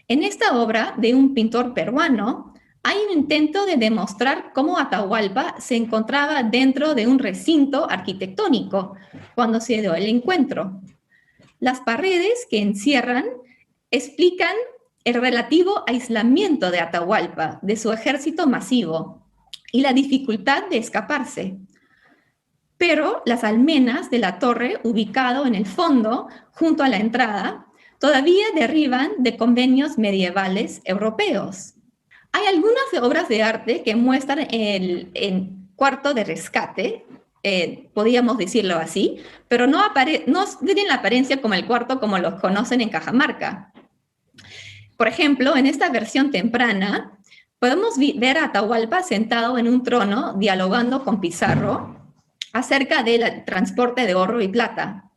En esta obra de un pintor peruano, hay un intento de demostrar cómo Atahualpa se encontraba dentro de un recinto arquitectónico cuando se dio el encuentro. Las paredes que encierran explican el relativo aislamiento de Atahualpa, de su ejército masivo, y la dificultad de escaparse. Pero las almenas de la torre, ubicado en el fondo, junto a la entrada, todavía derivan de convenios medievales europeos. Hay algunas obras de arte que muestran el cuarto de rescate, podríamos decirlo así, pero no tienen la apariencia como el cuarto como los conocen en Cajamarca. Por ejemplo, en esta versión temprana, podemos ver a Atahualpa sentado en un trono dialogando con Pizarro acerca del transporte de oro y plata.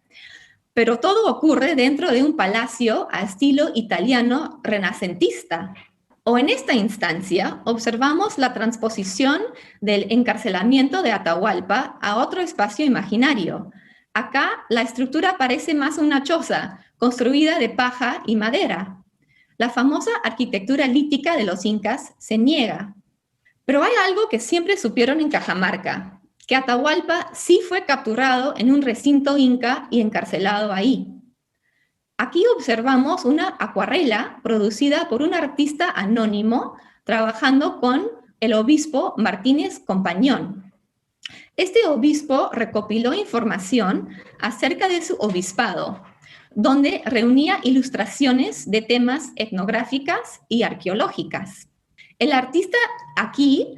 Pero todo ocurre dentro de un palacio a estilo italiano renacentista. O en esta instancia, observamos la transposición del encarcelamiento de Atahualpa a otro espacio imaginario. Acá, la estructura parece más una choza, construida de paja y madera. La famosa arquitectura lítica de los incas se niega. Pero hay algo que siempre supieron en Cajamarca, que Atahualpa sí fue capturado en un recinto inca y encarcelado ahí. Aquí observamos una acuarela producida por un artista anónimo trabajando con el obispo Martínez Compañón. Este obispo recopiló información acerca de su obispado, donde reunía ilustraciones de temas etnográficas y arqueológicas. El artista aquí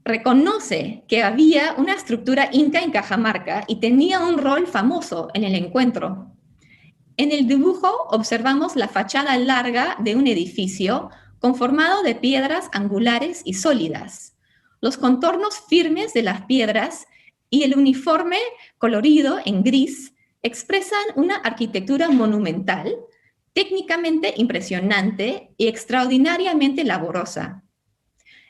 reconoce que había una estructura inca en Cajamarca y tenía un rol famoso en el encuentro. En el dibujo observamos la fachada larga de un edificio conformado de piedras angulares y sólidas, los contornos firmes de las piedras y el uniforme colorido en gris expresan una arquitectura monumental, técnicamente impresionante y extraordinariamente laborosa.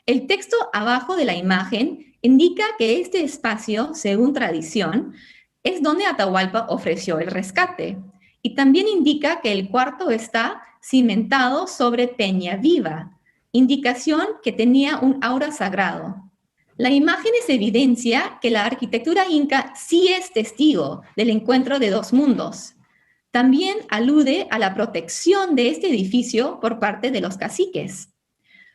El texto abajo de la imagen indica que este espacio, según tradición, es donde Atahualpa ofreció el rescate, y también indica que el cuarto está cimentado sobre peña viva, indicación que tenía un aura sagrado. La imagen es evidencia que la arquitectura inca sí es testigo del encuentro de dos mundos. También alude a la protección de este edificio por parte de los caciques.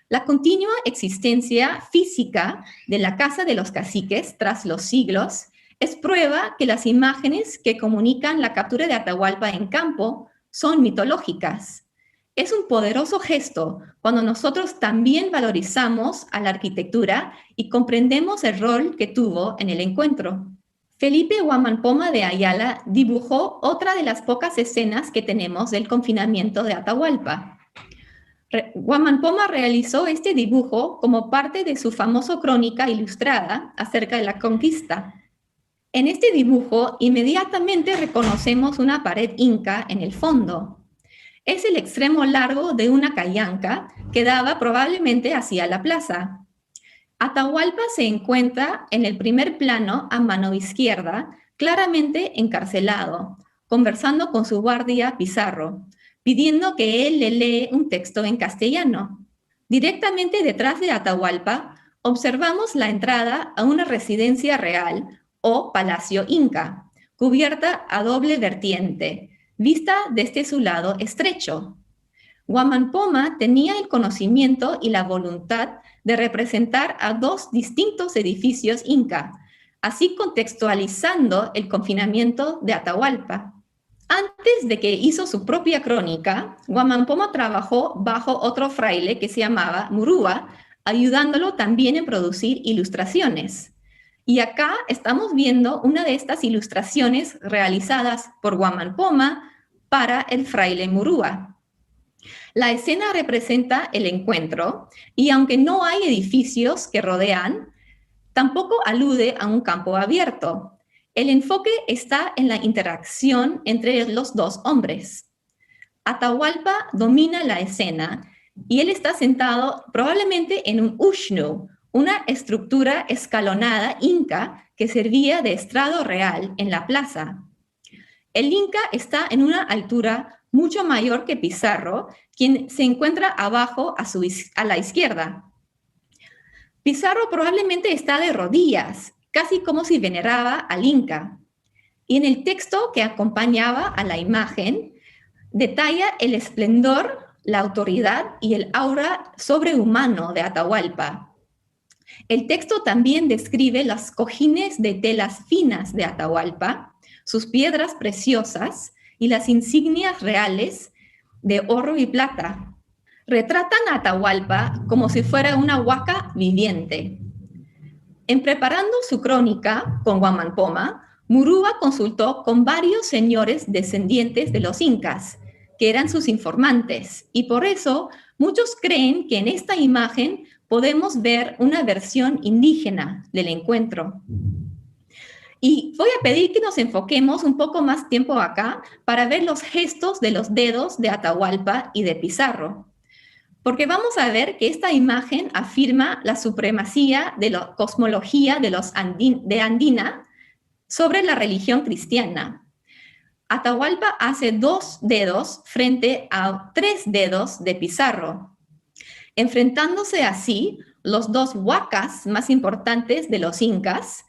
La continua existencia física de la casa de los caciques tras los siglos es prueba que las imágenes que comunican la captura de Atahualpa en campo son mitológicas. Es un poderoso gesto cuando nosotros también valorizamos a la arquitectura y comprendemos el rol que tuvo en el encuentro. Felipe Guamán Poma de Ayala dibujó otra de las pocas escenas que tenemos del confinamiento de Atahualpa. Guamán Poma realizó este dibujo como parte de su famosa crónica ilustrada acerca de la conquista. En este dibujo inmediatamente reconocemos una pared inca en el fondo. Es el extremo largo de una callanca que daba probablemente hacia la plaza. Atahualpa se encuentra en el primer plano a mano izquierda, claramente encarcelado, conversando con su guardia Pizarro, pidiendo que él le lee un texto en castellano. Directamente detrás de Atahualpa observamos la entrada a una residencia real o palacio inca, cubierta a doble vertiente, vista desde su lado estrecho. Guamán Poma tenía el conocimiento y la voluntad de representar a dos distintos edificios inca, así contextualizando el confinamiento de Atahualpa. Antes de que hizo su propia crónica, Guamán Poma trabajó bajo otro fraile que se llamaba Murúa, ayudándolo también en producir ilustraciones. Y acá estamos viendo una de estas ilustraciones realizadas por Guamán Poma para el fraile Murúa. La escena representa el encuentro y aunque no hay edificios que rodean, tampoco alude a un campo abierto. El enfoque está en la interacción entre los dos hombres. Atahualpa domina la escena y él está sentado probablemente en un ushnu, una estructura escalonada inca que servía de estrado real en la plaza. El inca está en una altura mucho mayor que Pizarro, quien se encuentra abajo a la izquierda. Pizarro probablemente está de rodillas, casi como si veneraba al inca. Y en el texto que acompañaba a la imagen, detalla el esplendor, la autoridad y el aura sobrehumano de Atahualpa. El texto también describe los cojines de telas finas de Atahualpa, sus piedras preciosas y las insignias reales de oro y plata. Retratan a Atahualpa como si fuera una huaca viviente. En preparando su crónica con Guamán Poma, Murúa consultó con varios señores descendientes de los incas, que eran sus informantes, y por eso muchos creen que en esta imagen podemos ver una versión indígena del encuentro. Y voy a pedir que nos enfoquemos un poco más tiempo acá para ver los gestos de los dedos de Atahualpa y de Pizarro. Porque vamos a ver que esta imagen afirma la supremacía de la cosmología de Andina sobre la religión cristiana. Atahualpa hace 2 dedos frente a 3 dedos de Pizarro, enfrentándose así los 2 huacas más importantes de los incas,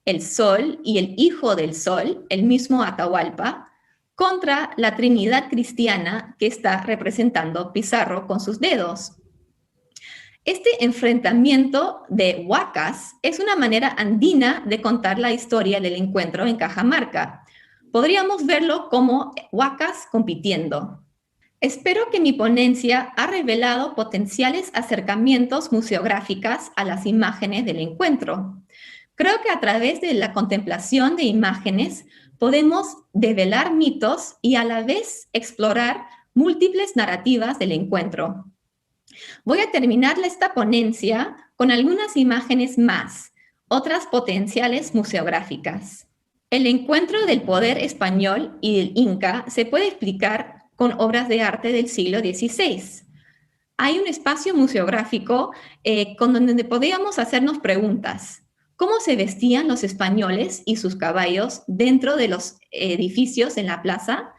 el Sol y el Hijo del Sol, el mismo Atahualpa, contra la Trinidad cristiana que está representando Pizarro con sus dedos. Este enfrentamiento de huacas es una manera andina de contar la historia del encuentro en Cajamarca. Podríamos verlo como huacas compitiendo. Espero que mi ponencia ha revelado potenciales acercamientos museográficos a las imágenes del encuentro. Creo que a través de la contemplación de imágenes podemos develar mitos y a la vez explorar múltiples narrativas del encuentro. Voy a terminar esta ponencia con algunas imágenes más, otras potenciales museográficas. El encuentro del poder español y del Inca se puede explicar con obras de arte del siglo XVI. Hay un espacio museográfico con donde podríamos hacernos preguntas. ¿Cómo se vestían los españoles y sus caballos dentro de los edificios en la plaza?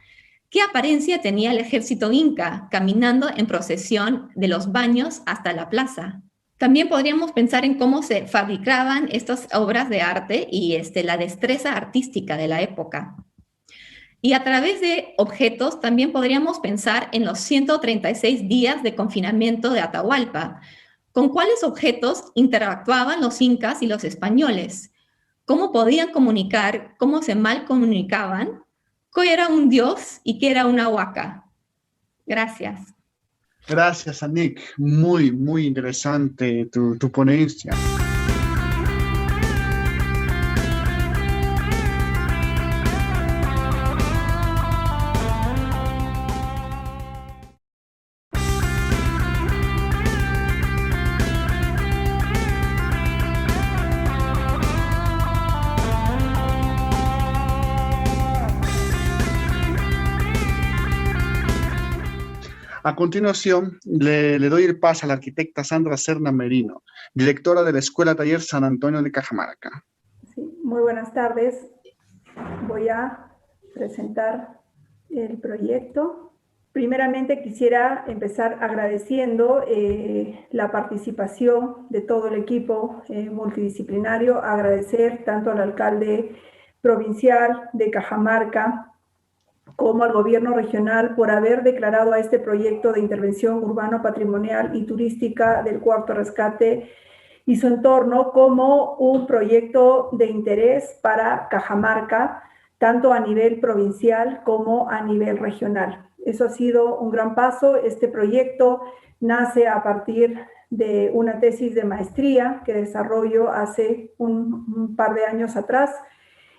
¿Qué apariencia tenía el ejército inca caminando en procesión de los baños hasta la plaza? También podríamos pensar en cómo se fabricaban estas obras de arte y la destreza artística de la época. Y a través de objetos también podríamos pensar en los 136 días de confinamiento de Atahualpa. ¿Con cuáles objetos interactuaban los incas y los españoles? ¿Cómo podían comunicar? ¿Cómo se mal comunicaban? ¿Qué era un dios y qué era una huaca? Gracias. Gracias, Anik. Muy, muy interesante tu ponencia. A continuación, le doy el paso a la arquitecta Sandra Serna Merino, directora de la Escuela Taller San Antonio de Cajamarca. Sí, muy buenas tardes. Voy a presentar el proyecto. Primeramente quisiera empezar agradeciendo la participación de todo el equipo multidisciplinario, agradecer tanto al alcalde provincial de Cajamarca, como al gobierno regional por haber declarado a este proyecto de intervención urbano, patrimonial y turística del Cuarto Rescate y su entorno como un proyecto de interés para Cajamarca, tanto a nivel provincial como a nivel regional. Eso ha sido un gran paso. Este proyecto nace a partir de una tesis de maestría que desarrollo hace un par de años atrás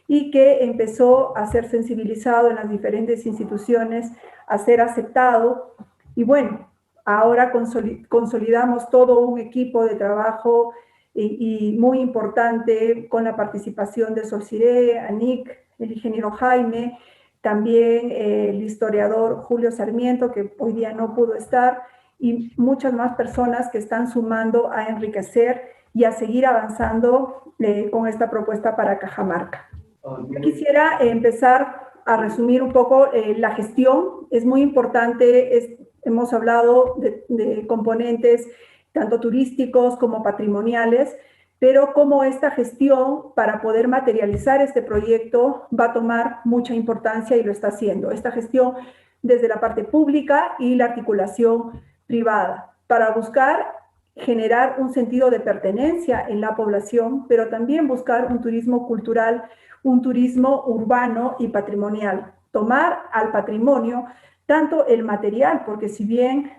y que empezó a ser sensibilizado en las diferentes instituciones, a ser aceptado. Y bueno, ahora consolidamos todo un equipo de trabajo y muy importante con la participación de Solciré, ANIC, el ingeniero Jaime, también el historiador Julio Sarmiento, que hoy día no pudo estar, y muchas más personas que están sumando a enriquecer y a seguir avanzando con esta propuesta para Cajamarca. Quisiera empezar a resumir un poco la gestión. Es muy importante, hemos hablado de componentes tanto turísticos como patrimoniales, pero cómo esta gestión para poder materializar este proyecto va a tomar mucha importancia y lo está haciendo. Esta gestión desde la parte pública y la articulación privada para buscar generar un sentido de pertenencia en la población, pero también buscar un turismo cultural, un turismo urbano y patrimonial. Tomar al patrimonio tanto el material, porque si bien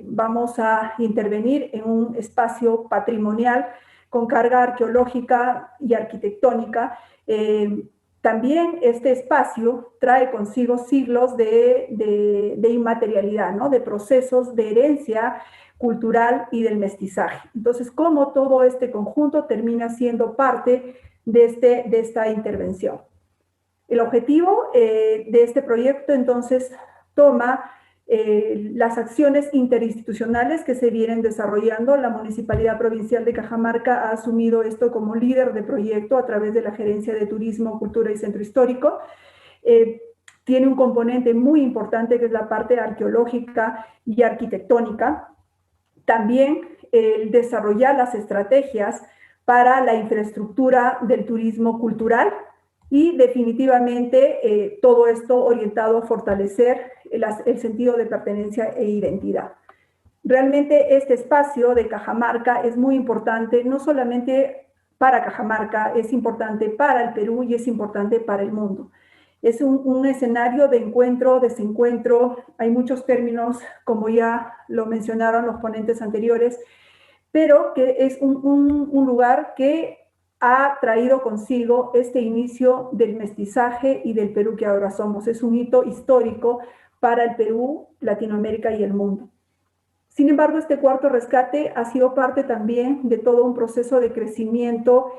vamos a intervenir en un espacio patrimonial con carga arqueológica y arquitectónica, también este espacio trae consigo siglos de inmaterialidad, ¿no? De procesos de herencia cultural y del mestizaje. Entonces, cómo todo este conjunto termina siendo parte de esta intervención. El objetivo de este proyecto, entonces, toma las acciones interinstitucionales que se vienen desarrollando. La Municipalidad Provincial de Cajamarca ha asumido esto como líder de proyecto a través de la Gerencia de Turismo, Cultura y Centro Histórico. Tiene un componente muy importante que es la parte arqueológica y arquitectónica. También el desarrollar las estrategias para la infraestructura del turismo cultural y definitivamente todo esto orientado a fortalecer el sentido de pertenencia e identidad. Realmente este espacio de Cajamarca es muy importante, no solamente para Cajamarca, es importante para el Perú y es importante para el mundo. Es un escenario de encuentro, desencuentro, hay muchos términos, como ya lo mencionaron los ponentes anteriores, pero que es un lugar que ha traído consigo este inicio del mestizaje y del Perú que ahora somos. Es un hito histórico para el Perú, Latinoamérica y el mundo. Sin embargo, este Cuarto Rescate ha sido parte también de todo un proceso de crecimiento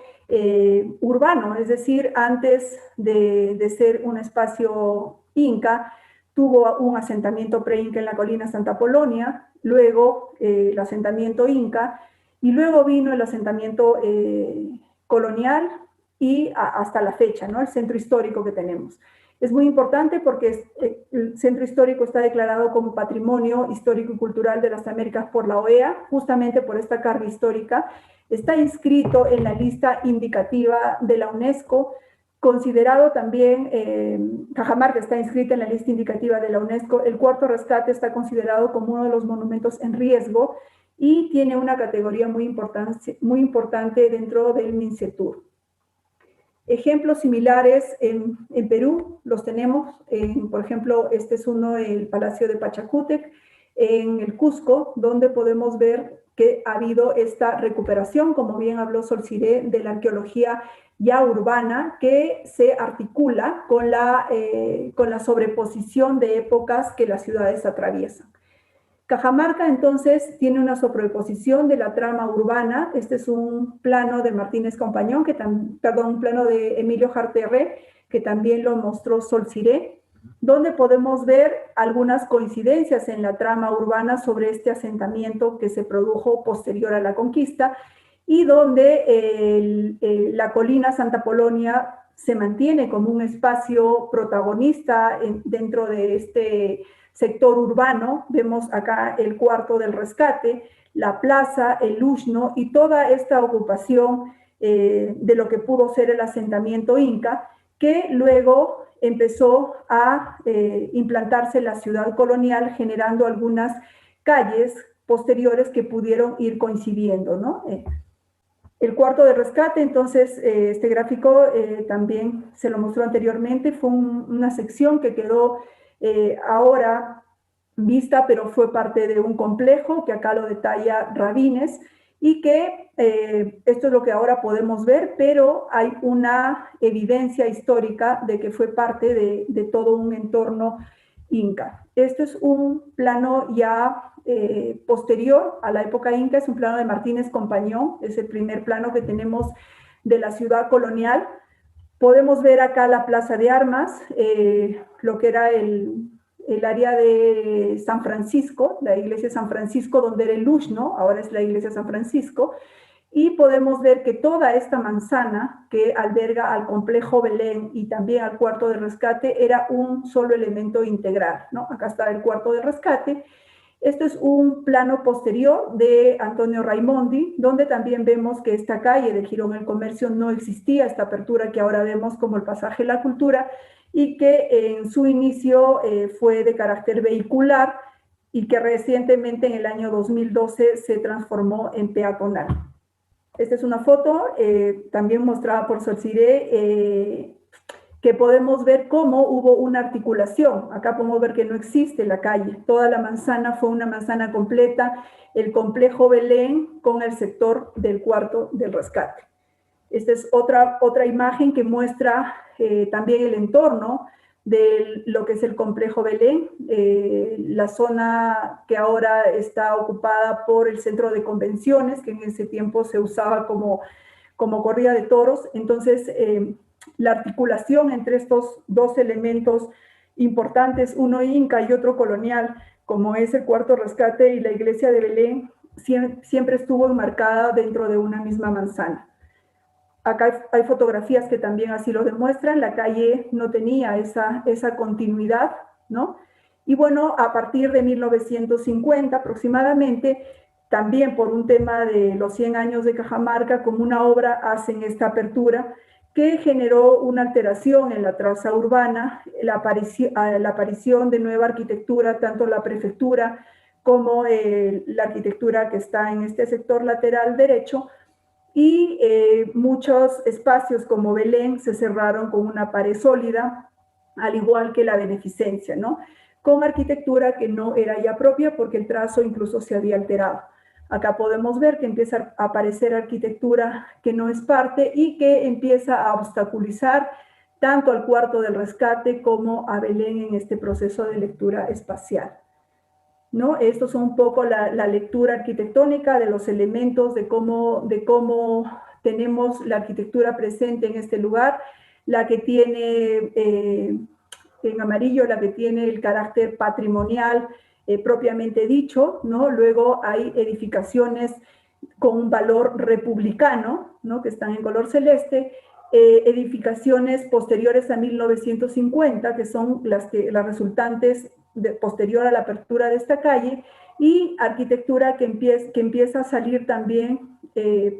urbano, es decir, antes de ser un espacio inca, tuvo un asentamiento pre-inca en la colina Santa Polonia, luego el asentamiento inca, y luego vino el asentamiento colonial y hasta la fecha, ¿no? El centro histórico que tenemos. Es muy importante porque el centro histórico está declarado como Patrimonio Histórico y Cultural de las Américas por la OEA, justamente por esta carga histórica. Está inscrito en la lista indicativa de la UNESCO, considerado también, Cajamarca está inscrita en la lista indicativa de la UNESCO. El Cuarto Rescate está considerado como uno de los monumentos en riesgo y tiene una categoría muy importante dentro del MINCETUR. Ejemplos similares en Perú los tenemos, por ejemplo, este es uno, el Palacio de Pachacútec, en el Cusco, donde podemos ver que ha habido esta recuperación, como bien habló Solciré, de la arqueología ya urbana, que se articula con la sobreposición de épocas que las ciudades atraviesan. Cajamarca, entonces, tiene una sobreposición de la trama urbana. Este es un plano de Martínez Compañón, un plano de Emilio Jarterre, que también lo mostró Solciré, donde podemos ver algunas coincidencias en la trama urbana sobre este asentamiento que se produjo posterior a la conquista y donde la colina Santa Polonia se mantiene como un espacio protagonista dentro de este sector urbano. Vemos acá el Cuarto del Rescate, la plaza, el Ushno y toda esta ocupación de lo que pudo ser el asentamiento inca, que luego empezó a implantarse la ciudad colonial, generando algunas calles posteriores que pudieron ir coincidiendo, ¿no? El cuarto de rescate, entonces, este gráfico también se lo mostró anteriormente, fue una sección que quedó ahora vista, pero fue parte de un complejo que acá lo detalla Rabines, y que esto es lo que ahora podemos ver, pero hay una evidencia histórica de que fue parte de todo un entorno inca. Esto es un plano ya posterior a la época inca, es un plano de Martínez Compañón, es el primer plano que tenemos de la ciudad colonial. Podemos ver acá la plaza de armas, lo que era el área de San Francisco, la iglesia de San Francisco, donde era el Lush, ¿no? Ahora es la iglesia de San Francisco. Y podemos ver que toda esta manzana que alberga al complejo Belén y también al cuarto de rescate era un solo elemento integral, ¿no? Acá está el cuarto de rescate. Esto es un plano posterior de Antonio Raimondi, donde también vemos que esta calle de Girón el Comercio no existía, esta apertura que ahora vemos como el pasaje de la cultura, y que en su inicio fue de carácter vehicular y que recientemente en el año 2012 se transformó en peatonal. Esta es una foto también mostrada por Solciré, que podemos ver cómo hubo una articulación. Acá podemos ver que no existe la calle. Toda la manzana fue una manzana completa, el complejo Belén con el sector del cuarto del rescate. Esta es otra imagen que muestra también el entorno de lo que es el complejo Belén, la zona que ahora está ocupada por el centro de convenciones, que en ese tiempo se usaba como corrida de toros. Entonces, la articulación entre estos dos elementos importantes, uno inca y otro colonial, como es el cuarto rescate y la iglesia de Belén, siempre estuvo enmarcada dentro de una misma manzana. Acá hay fotografías que también así lo demuestran. La calle no tenía esa continuidad, ¿no? Y bueno, a partir de 1950 aproximadamente, también por un tema de los 100 años de Cajamarca, como una obra hacen esta apertura que generó una alteración en la traza urbana, la aparición de nueva arquitectura, tanto la prefectura como la arquitectura que está en este sector lateral derecho, y muchos espacios como Belén se cerraron con una pared sólida, al igual que la Beneficencia, ¿no? Con arquitectura que no era ya propia porque el trazo incluso se había alterado. Acá podemos ver que empieza a aparecer arquitectura que no es parte y que empieza a obstaculizar tanto al cuarto del rescate como a Belén en este proceso de lectura espacial, ¿no? Esto es un poco la lectura arquitectónica de los elementos, de cómo tenemos la arquitectura presente en este lugar, la que tiene en amarillo, la que tiene el carácter patrimonial propiamente dicho, ¿no? Luego hay edificaciones con un valor republicano, ¿no? Que están en color celeste, edificaciones posteriores a 1950, que son las resultantes posterior a la apertura de esta calle, y arquitectura que empieza a salir también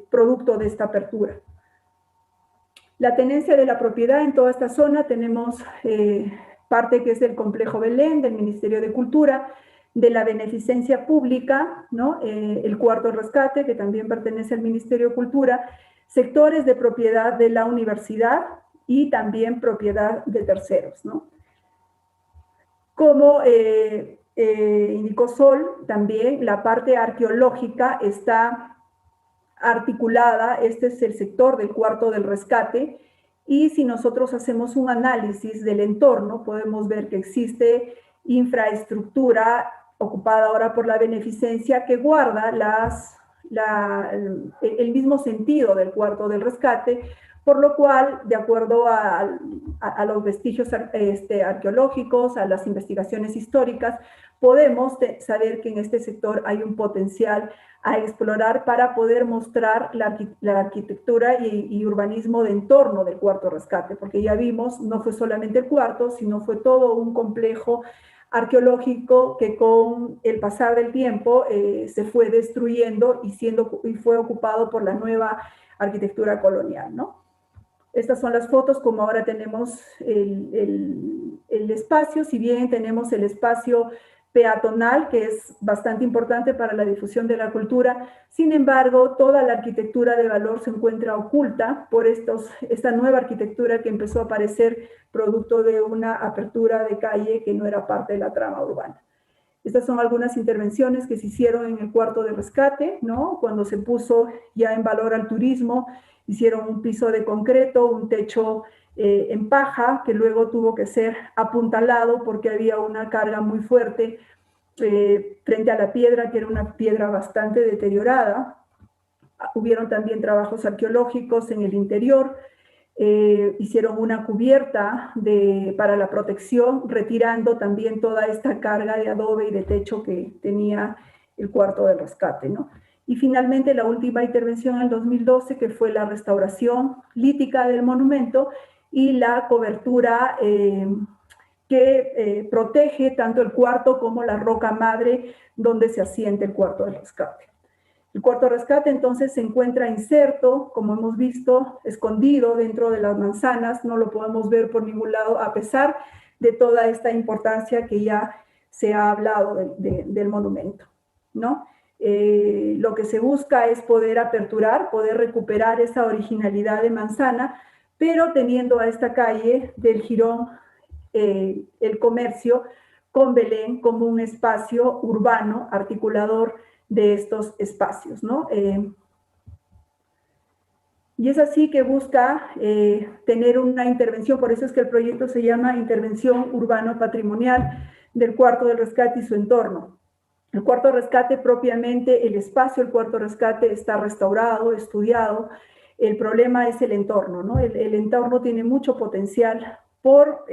producto de esta apertura. La tenencia de la propiedad en toda esta zona tenemos parte que es del complejo Belén, del Ministerio de Cultura, de la Beneficencia Pública, ¿no? El cuarto rescate, que también pertenece al Ministerio de Cultura, sectores de propiedad de la universidad y también propiedad de terceros, ¿no? Como indicó Sol, también la parte arqueológica está articulada, este es el sector del cuarto del rescate, y si nosotros hacemos un análisis del entorno, podemos ver que existe infraestructura ocupada ahora por la Beneficencia que guarda el mismo sentido del cuarto del rescate, por lo cual, de acuerdo a los vestigios arqueológicos, a las investigaciones históricas, podemos saber que en este sector hay un potencial a explorar para poder mostrar la arquitectura y urbanismo de entorno del cuarto rescate, porque ya vimos, no fue solamente el cuarto, sino fue todo un complejo arqueológico que con el pasar del tiempo se fue destruyendo y fue ocupado por la nueva arquitectura colonial, ¿no? Estas son las fotos como ahora tenemos el espacio, si bien tenemos el espacio peatonal, que es bastante importante para la difusión de la cultura. Sin embargo, toda la arquitectura de valor se encuentra oculta por esta nueva arquitectura que empezó a aparecer producto de una apertura de calle que no era parte de la trama urbana. Estas son algunas intervenciones que se hicieron en el cuarto de rescate, ¿no? Cuando se puso ya en valor al turismo, hicieron un piso de concreto, un techo en paja, que luego tuvo que ser apuntalado porque había una carga muy fuerte frente a la piedra, que era una piedra bastante deteriorada. Hubieron también trabajos arqueológicos en el interior, hicieron una cubierta para la protección, retirando también toda esta carga de adobe y de techo que tenía el cuarto de rescate, ¿no? Y finalmente la última intervención en el 2012, que fue la restauración lítica del monumento y la cobertura que protege tanto el cuarto como la roca madre donde se asienta el cuarto de rescate. El cuarto de rescate entonces se encuentra inserto, como hemos visto, escondido dentro de las manzanas, no lo podemos ver por ningún lado, a pesar de toda esta importancia que ya se ha hablado del monumento, ¿no? Lo que se busca es poder aperturar, poder recuperar esa originalidad de manzana, pero teniendo a esta calle del Jirón el comercio con Belén como un espacio urbano articulador de estos espacios, ¿no? Y es así que busca tener una intervención, por eso es que el proyecto se llama Intervención Urbano Patrimonial del Cuarto del Rescate y su entorno. El Cuarto de Rescate propiamente, el espacio del Cuarto de Rescate está restaurado, estudiado. El problema es el entorno, ¿no? El entorno tiene mucho potencial por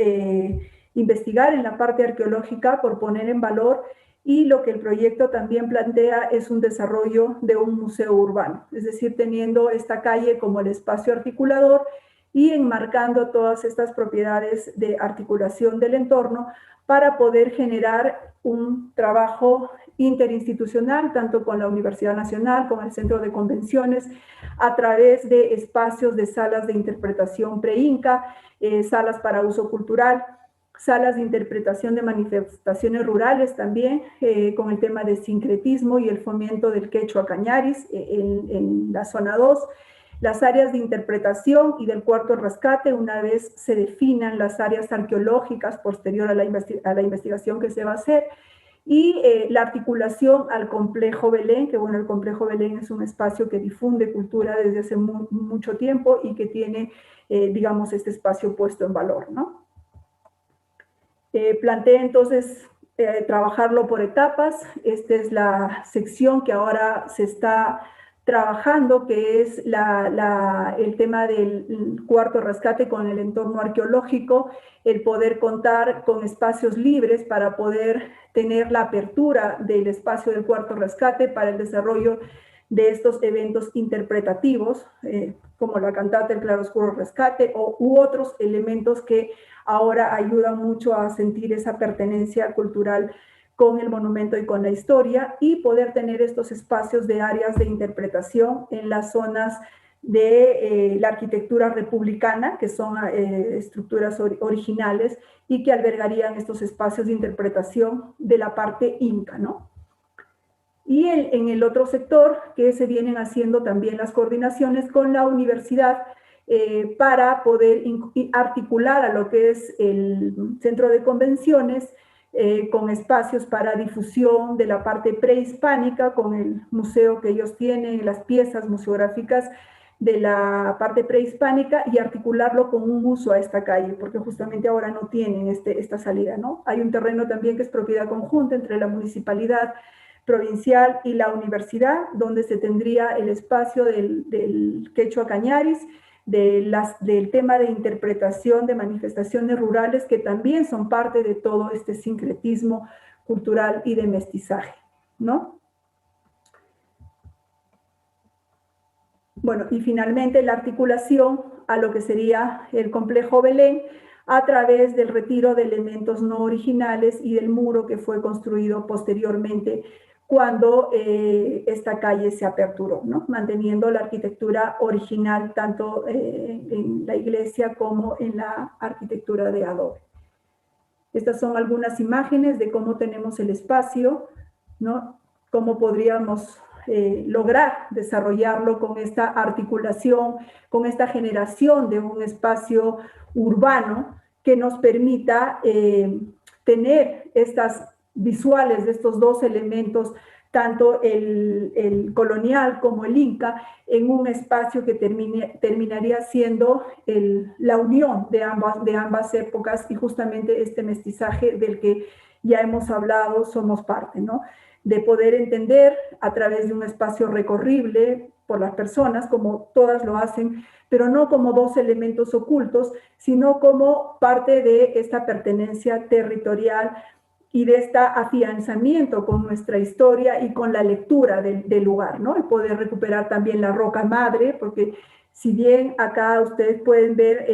investigar en la parte arqueológica, por poner en valor, y lo que el proyecto también plantea es un desarrollo de un museo urbano, es decir, teniendo esta calle como el espacio articulador y enmarcando todas estas propiedades de articulación del entorno para poder generar un trabajo interinstitucional, tanto con la Universidad Nacional, con el Centro de Convenciones, a través de espacios de salas de interpretación pre-inca, salas para uso cultural, salas de interpretación de manifestaciones rurales también, con el tema de sincretismo y el fomento del quechua cañaris en la zona 2, las áreas de interpretación y del cuarto rescate, una vez se definan las áreas arqueológicas posterior a la investigación que se va a hacer, y la articulación al complejo Belén, que bueno, el complejo Belén es un espacio que difunde cultura desde hace mucho tiempo y que tiene, digamos, este espacio puesto en valor, ¿no? Planteé entonces trabajarlo por etapas. Esta es la sección que ahora se está trabajando, que es el tema del cuarto rescate con el entorno arqueológico, el poder contar con espacios libres para poder tener la apertura del espacio del cuarto rescate para el desarrollo de estos eventos interpretativos, como la cantata El Claroscuro Rescate u otros elementos que ahora ayudan mucho a sentir esa pertenencia cultural con el monumento y con la historia, y poder tener estos espacios de áreas de interpretación en las zonas de la arquitectura republicana, que son estructuras originales y que albergarían estos espacios de interpretación de la parte inca, ¿no? Y en el otro sector, que se vienen haciendo también las coordinaciones con la universidad para poder articular a lo que es el centro de convenciones con espacios para difusión de la parte prehispánica, con el museo que ellos tienen, las piezas museográficas de la parte prehispánica, y articularlo con un uso a esta calle, porque justamente ahora no tienen esta salida, ¿no? Hay un terreno también que es propiedad conjunta entre la municipalidad provincial y la universidad, donde se tendría el espacio del quechua cañaris, del tema de interpretación de manifestaciones rurales, que también son parte de todo este sincretismo cultural y de mestizaje, ¿no? Bueno, y finalmente la articulación a lo que sería el complejo Belén a través del retiro de elementos no originales y del muro que fue construido posteriormente cuando esta calle se aperturó, ¿no? Manteniendo la arquitectura original tanto en la iglesia como en la arquitectura de adobe. Estas son algunas imágenes de cómo tenemos el espacio, ¿no? Cómo podríamos lograr desarrollarlo con esta articulación, con esta generación de un espacio urbano que nos permita tener estas visuales de estos dos elementos, tanto el colonial como el inca, en un espacio que terminaría siendo la unión de ambas épocas, y justamente este mestizaje del que ya hemos hablado somos parte, ¿no? De poder entender a través de un espacio recorrible por las personas, como todas lo hacen, pero no como dos elementos ocultos, sino como parte de esta pertenencia territorial y de este afianzamiento con nuestra historia y con la lectura del lugar, ¿no? El poder recuperar también la roca madre, porque si bien acá ustedes pueden ver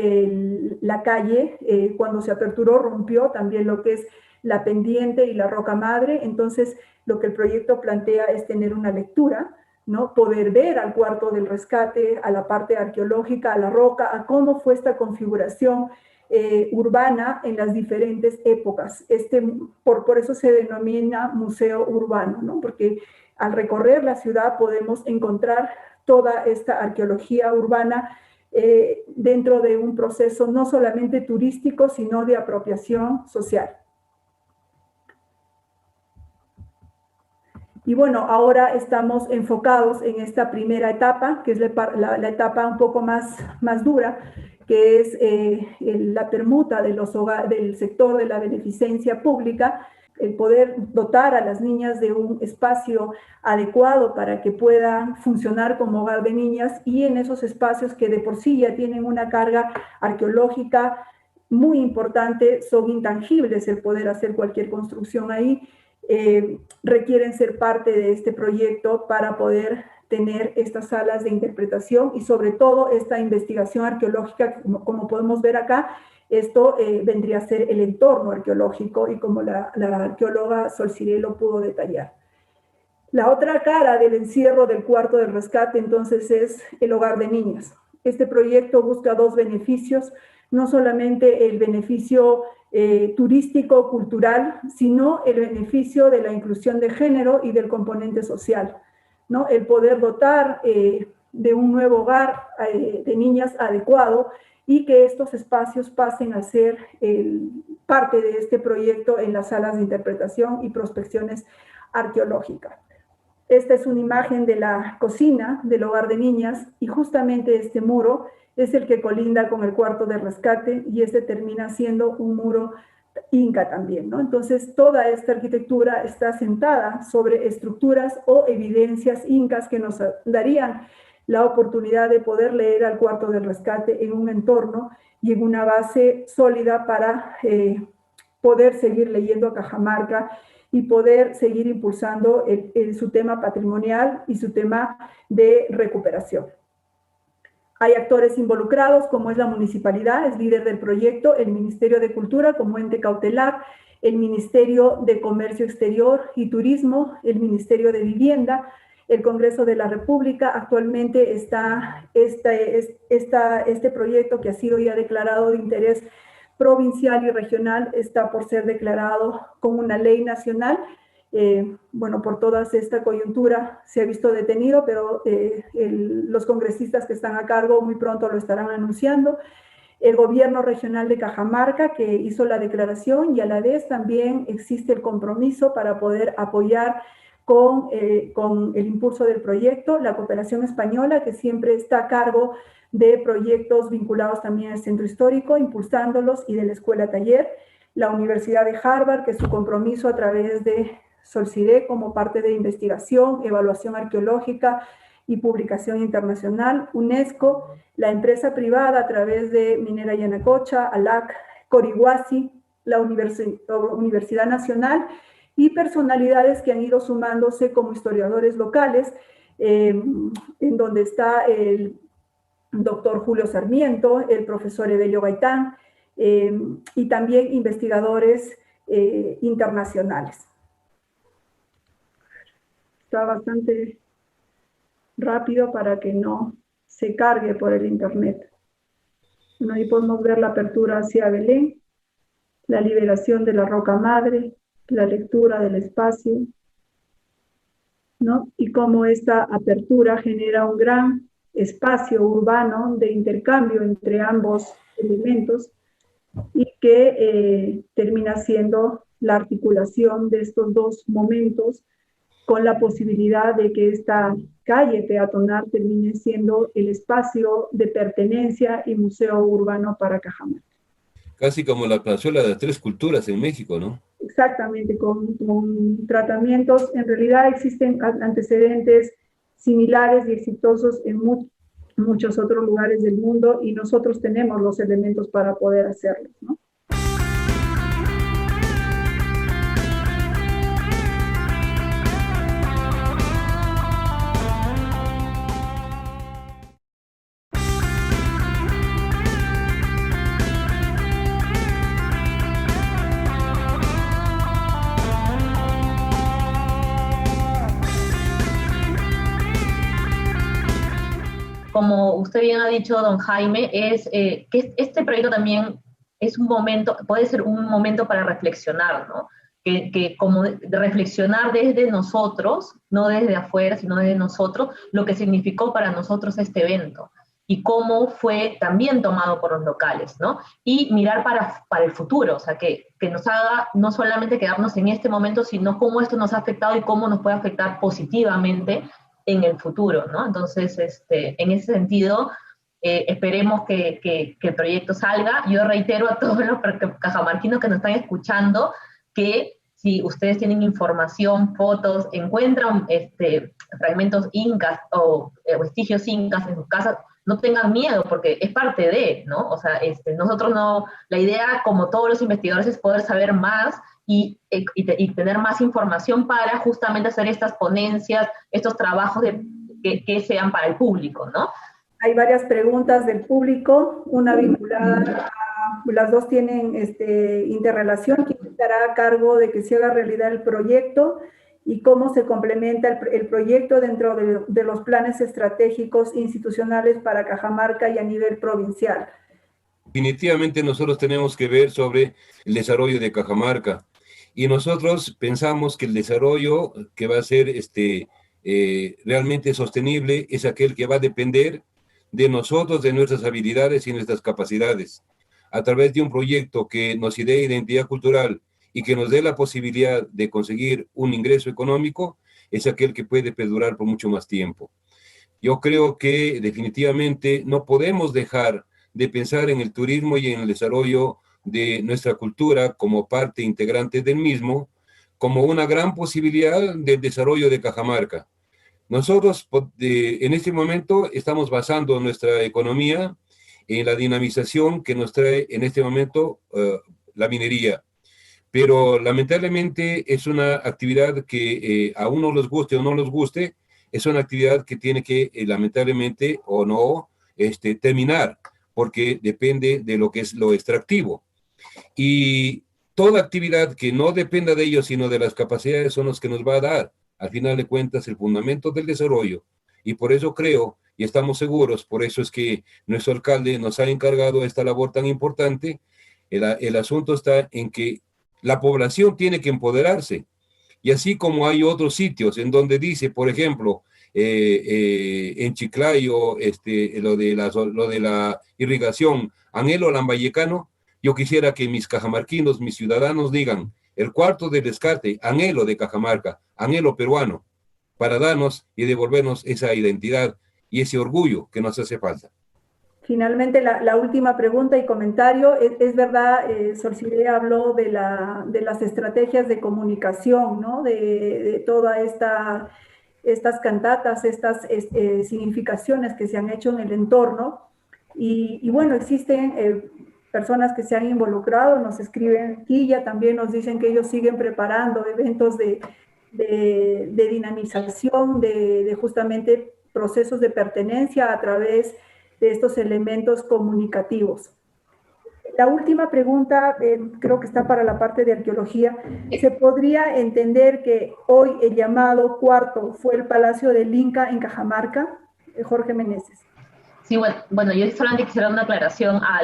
la calle, cuando se aperturó rompió también lo que es la pendiente y la roca madre. Entonces lo que el proyecto plantea es tener una lectura, ¿no? Poder ver al cuarto del rescate, a la parte arqueológica, a la roca, a cómo fue esta configuración urbana en las diferentes épocas. Por eso se denomina museo urbano, ¿no? Porque al recorrer la ciudad podemos encontrar toda esta arqueología urbana dentro de un proceso no solamente turístico, sino de apropiación social. Y bueno, ahora estamos enfocados en esta primera etapa, que es la etapa un poco más dura, que es la permuta del sector de la beneficencia pública, el poder dotar a las niñas de un espacio adecuado para que puedan funcionar como hogar de niñas, y en esos espacios que de por sí ya tienen una carga arqueológica muy importante, son intangibles el poder hacer cualquier construcción ahí, requieren ser parte de este proyecto para poder tener estas salas de interpretación y sobre todo esta investigación arqueológica, como podemos ver acá. Esto vendría a ser el entorno arqueológico, y como la arqueóloga Sol Cirelo pudo detallar. La otra cara del encierro del cuarto del rescate, entonces, es el hogar de niñas. Este proyecto busca dos beneficios, no solamente el beneficio turístico, cultural, sino el beneficio de la inclusión de género y del componente social, ¿no? El poder dotar de un nuevo hogar de niñas adecuado, y que estos espacios pasen a ser parte de este proyecto en las salas de interpretación y prospecciones arqueológicas. Esta es una imagen de la cocina del hogar de niñas, y justamente este muro es el que colinda con el cuarto de rescate, y este termina siendo un muro inca también, ¿no? Entonces toda esta arquitectura está sentada sobre estructuras o evidencias incas que nos darían la oportunidad de poder leer al cuarto del rescate en un entorno y en una base sólida para poder seguir leyendo a Cajamarca y poder seguir impulsando su tema patrimonial y su tema de recuperación. Hay actores involucrados, como es la municipalidad, es líder del proyecto, el Ministerio de Cultura como ente cautelar, el Ministerio de Comercio Exterior y Turismo, el Ministerio de Vivienda, el Congreso de la República. Actualmente está este proyecto, que ha sido ya declarado de interés provincial y regional, está por ser declarado como una ley nacional. Bueno, por toda esta coyuntura se ha visto detenido, pero los congresistas que están a cargo muy pronto lo estarán anunciando. El gobierno regional de Cajamarca, que hizo la declaración, y a la vez también existe el compromiso para poder apoyar con el impulso del proyecto, la cooperación española, que siempre está a cargo de proyectos vinculados también al centro histórico, impulsándolos, y de la escuela taller, la Universidad de Harvard, que su compromiso a través de Solcide como parte de investigación, evaluación arqueológica y publicación internacional, UNESCO, la empresa privada a través de Minera Yanacocha, ALAC, Corihuasi, la Universidad Nacional, y personalidades que han ido sumándose como historiadores locales, en donde está el doctor Julio Sarmiento, el profesor Evelio Gaitán, y también investigadores internacionales. está bastante rápido para que no se cargue por el internet. Bueno, ahí podemos ver la apertura hacia Belén, la liberación de la roca madre, la lectura del espacio, ¿no? Y cómo esta apertura genera un gran espacio urbano de intercambio entre ambos elementos y que termina siendo la articulación de estos dos momentos con la posibilidad de que esta calle peatonal termine siendo el espacio de pertenencia y museo urbano para Cajamarca. Casi como la plazuela de las tres culturas en México, ¿no? Exactamente, con tratamientos. En realidad existen antecedentes similares y exitosos en muchos otros lugares del mundo y nosotros tenemos los elementos para poder hacerlo, ¿no? Como usted bien ha dicho, don Jaime, es que este proyecto también es un momento, puede ser un momento para reflexionar, ¿no? Que como de reflexionar desde nosotros, no desde afuera, sino desde nosotros, lo que significó para nosotros este evento y cómo fue también tomado por los locales, ¿no? Y mirar para el futuro, o sea, que nos haga no solamente quedarnos en este momento, sino cómo esto nos ha afectado y cómo nos puede afectar positivamente en el futuro, ¿no? Entonces, en ese sentido, esperemos que el proyecto salga. Yo reitero a todos los cajamarquinos que nos están escuchando que si ustedes tienen información, fotos, encuentran fragmentos incas o vestigios incas en sus casas, no tengan miedo porque es parte de, ¿no? O sea, nosotros no, la idea, como todos los investigadores, es poder saber más y tener más información para justamente hacer estas ponencias, estos trabajos que sean para el público, ¿no? Hay varias preguntas del público, una vinculada las dos tienen interrelación. ¿Quién estará a cargo de que se haga realidad el proyecto y cómo se complementa el proyecto dentro de los planes estratégicos institucionales para Cajamarca y a nivel provincial? Definitivamente nosotros tenemos que ver sobre el desarrollo de Cajamarca y nosotros pensamos que el desarrollo que va a ser realmente sostenible es aquel que va a depender de nosotros, de nuestras habilidades y nuestras capacidades, a través de un proyecto que nos dé identidad cultural y que nos dé la posibilidad de conseguir un ingreso económico, es aquel que puede perdurar por mucho más tiempo. Yo creo que definitivamente no podemos dejar de pensar en el turismo y en el desarrollo de nuestra cultura como parte integrante del mismo, como una gran posibilidad del desarrollo de Cajamarca. Nosotros en este momento estamos basando nuestra economía en la dinamización que nos trae en este momento la minería. Pero lamentablemente es una actividad que a uno les guste o no les guste, es una actividad que tiene que lamentablemente o no terminar, porque depende de lo que es lo extractivo. Y toda actividad que no dependa de ello, sino de las capacidades, son los que nos va a dar, al final de cuentas, el fundamento del desarrollo. Y por eso creo, y estamos seguros, por eso es que nuestro alcalde nos ha encargado esta labor tan importante. El asunto está en que la población tiene que empoderarse. Y así como hay otros sitios en donde dice, por ejemplo, en Chiclayo, lo de la irrigación, anhelo lambayecano, yo quisiera que mis cajamarquinos, mis ciudadanos digan, el cuarto de descarte, anhelo de Cajamarca, anhelo peruano, para darnos y devolvernos esa identidad y ese orgullo que nos hace falta. Finalmente, la última pregunta y comentario. Es verdad, Solcide habló de las estrategias de comunicación, ¿no? De todas estas cantatas, estas significaciones que se han hecho en el entorno. Y bueno, existen personas que se han involucrado, nos escriben aquí, ya también nos dicen que ellos siguen preparando eventos de dinamización, de justamente procesos de pertenencia a través de estos elementos comunicativos. La última pregunta, creo que está para la parte de arqueología. ¿Se podría entender que hoy el llamado cuarto fue el Palacio del Inca en Cajamarca? Jorge Meneses. Sí, bueno, yo solamente quisiera dar una aclaración a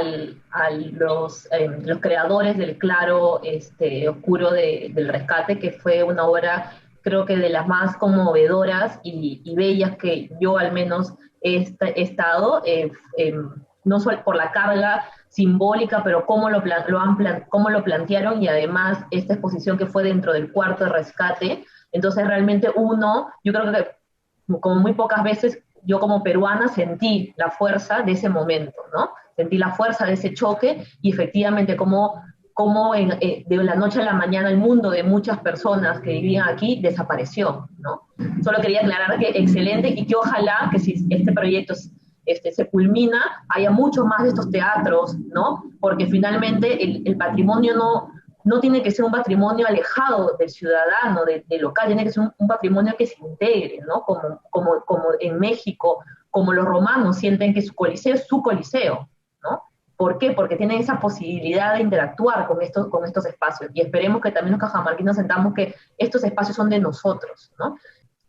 los creadores del Claro Oscuro del Rescate, que fue una obra, creo que de las más conmovedoras y bellas que yo al menos estado, no solo por la carga simbólica, pero cómo cómo lo plantearon, y además esta exposición que fue dentro del cuarto de rescate. Entonces realmente yo creo que como muy pocas veces, yo como peruana sentí la fuerza de ese momento, ¿no? Sentí la fuerza de ese choque y efectivamente cómo de la noche a la mañana el mundo de muchas personas que vivían aquí desapareció, ¿no? Solo quería aclarar que excelente y que ojalá que si este proyecto se culmina, haya muchos más de estos teatros, ¿no? Porque finalmente el patrimonio no tiene que ser un patrimonio alejado del ciudadano, del local, tiene que ser un patrimonio que se integre, ¿no? Como en México, como los romanos sienten que su coliseo es su coliseo, ¿no? ¿Por qué? Porque tienen esa posibilidad de interactuar con estos espacios, y esperemos que también los cajamarquinos sentamos que estos espacios son de nosotros, ¿no?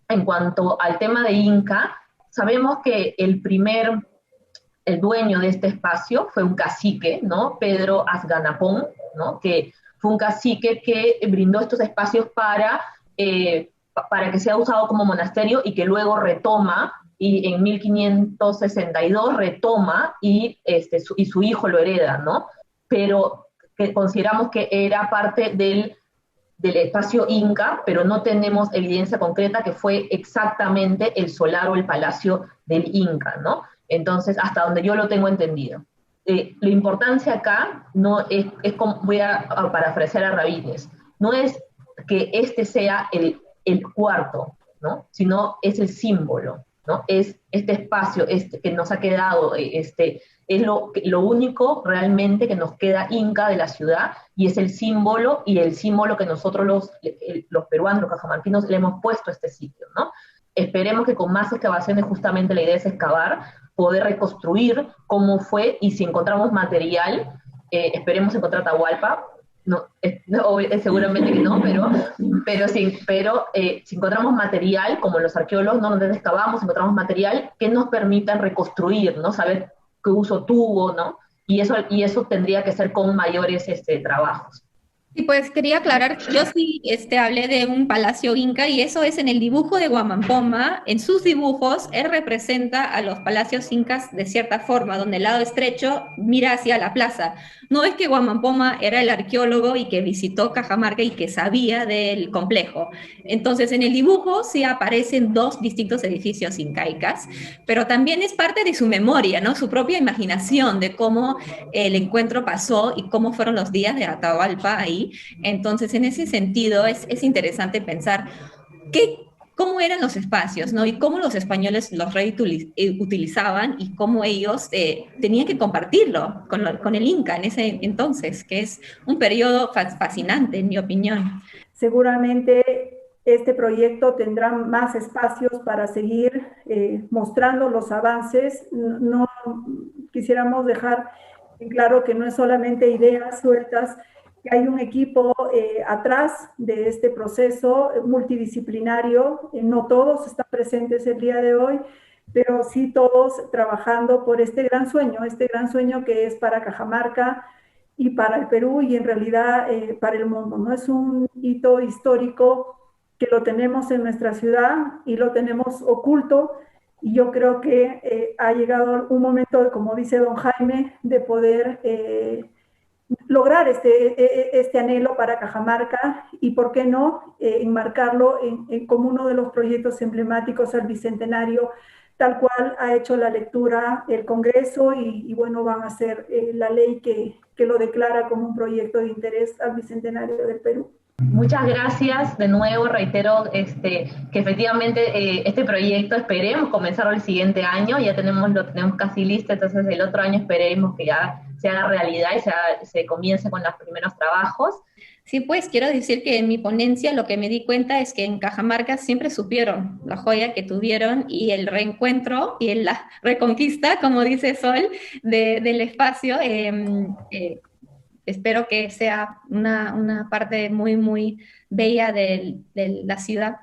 En cuanto al tema de Inca, sabemos que el dueño de este espacio fue un cacique, ¿no? Pedro Azganapón, ¿no? Que fue un cacique que brindó estos espacios para que sea usado como monasterio y que luego retoma, y en 1562 retoma y su hijo lo hereda, ¿no? Pero que consideramos que era parte del espacio Inca, pero no tenemos evidencia concreta que fue exactamente el solar o el palacio del Inca, ¿no? Entonces, hasta donde yo lo tengo entendido. La importancia acá no es como, voy a parafrasear a Rabines, no es que este sea el cuarto, ¿no? Sino es el símbolo, ¿no? Es este espacio que nos ha quedado, es lo único realmente que nos queda Inca de la ciudad, y es el símbolo, y el símbolo que nosotros los peruanos, los cajamarquinos, le hemos puesto a este sitio, ¿no? Esperemos que con más excavaciones, justamente la idea es excavar, poder reconstruir cómo fue, y si encontramos material, esperemos encontrar Atahualpa, seguramente que no, pero si encontramos material, como los arqueólogos, ¿no? Donde excavamos, encontramos material que nos permita reconstruir, ¿no? Saber qué uso tuvo, ¿no? Y eso tendría que ser con mayores trabajos. Y pues quería aclarar, yo sí hablé de un palacio inca, y eso es en el dibujo de Guamampoma. En sus dibujos, él representa a los palacios incas de cierta forma, donde el lado estrecho mira hacia la plaza. No es que Guamampoma era el arqueólogo y que visitó Cajamarca y que sabía del complejo. Entonces, en el dibujo sí aparecen dos distintos edificios incaicas, pero también es parte de su memoria, ¿no? Su propia imaginación de cómo el encuentro pasó y cómo fueron los días de Atahualpa ahí. Entonces, en ese sentido, es interesante pensar cómo eran los espacios, ¿no? Y cómo los españoles los utilizaban, y cómo ellos tenían que compartirlo con el Inca en ese entonces, que es un periodo fascinante, en mi opinión. Seguramente este proyecto tendrá más espacios para seguir mostrando los avances. No quisiéramos dejar en claro que no es solamente ideas sueltas, que hay un equipo atrás de este proceso multidisciplinario. No todos están presentes el día de hoy, pero sí todos trabajando por este gran sueño que es para Cajamarca y para el Perú, y en realidad para el mundo, ¿no? Es un hito histórico que lo tenemos en nuestra ciudad y lo tenemos oculto, y yo creo que ha llegado un momento, como dice don Jaime, de poder lograr este anhelo para Cajamarca, y por qué no enmarcarlo como uno de los proyectos emblemáticos al Bicentenario, tal cual ha hecho la lectura el Congreso, y bueno, van a hacer la ley que lo declara como un proyecto de interés al Bicentenario del Perú. Muchas gracias. De nuevo reitero que efectivamente este proyecto esperemos comenzarlo el siguiente año, ya lo tenemos casi listo, entonces el otro año esperemos que ya se haga realidad y se comience con los primeros trabajos. Sí, pues quiero decir que en mi ponencia lo que me di cuenta es que en Cajamarca siempre supieron la joya que tuvieron, y el reencuentro y la reconquista, como dice Sol, del espacio espero que sea una parte muy, muy bella de la ciudad.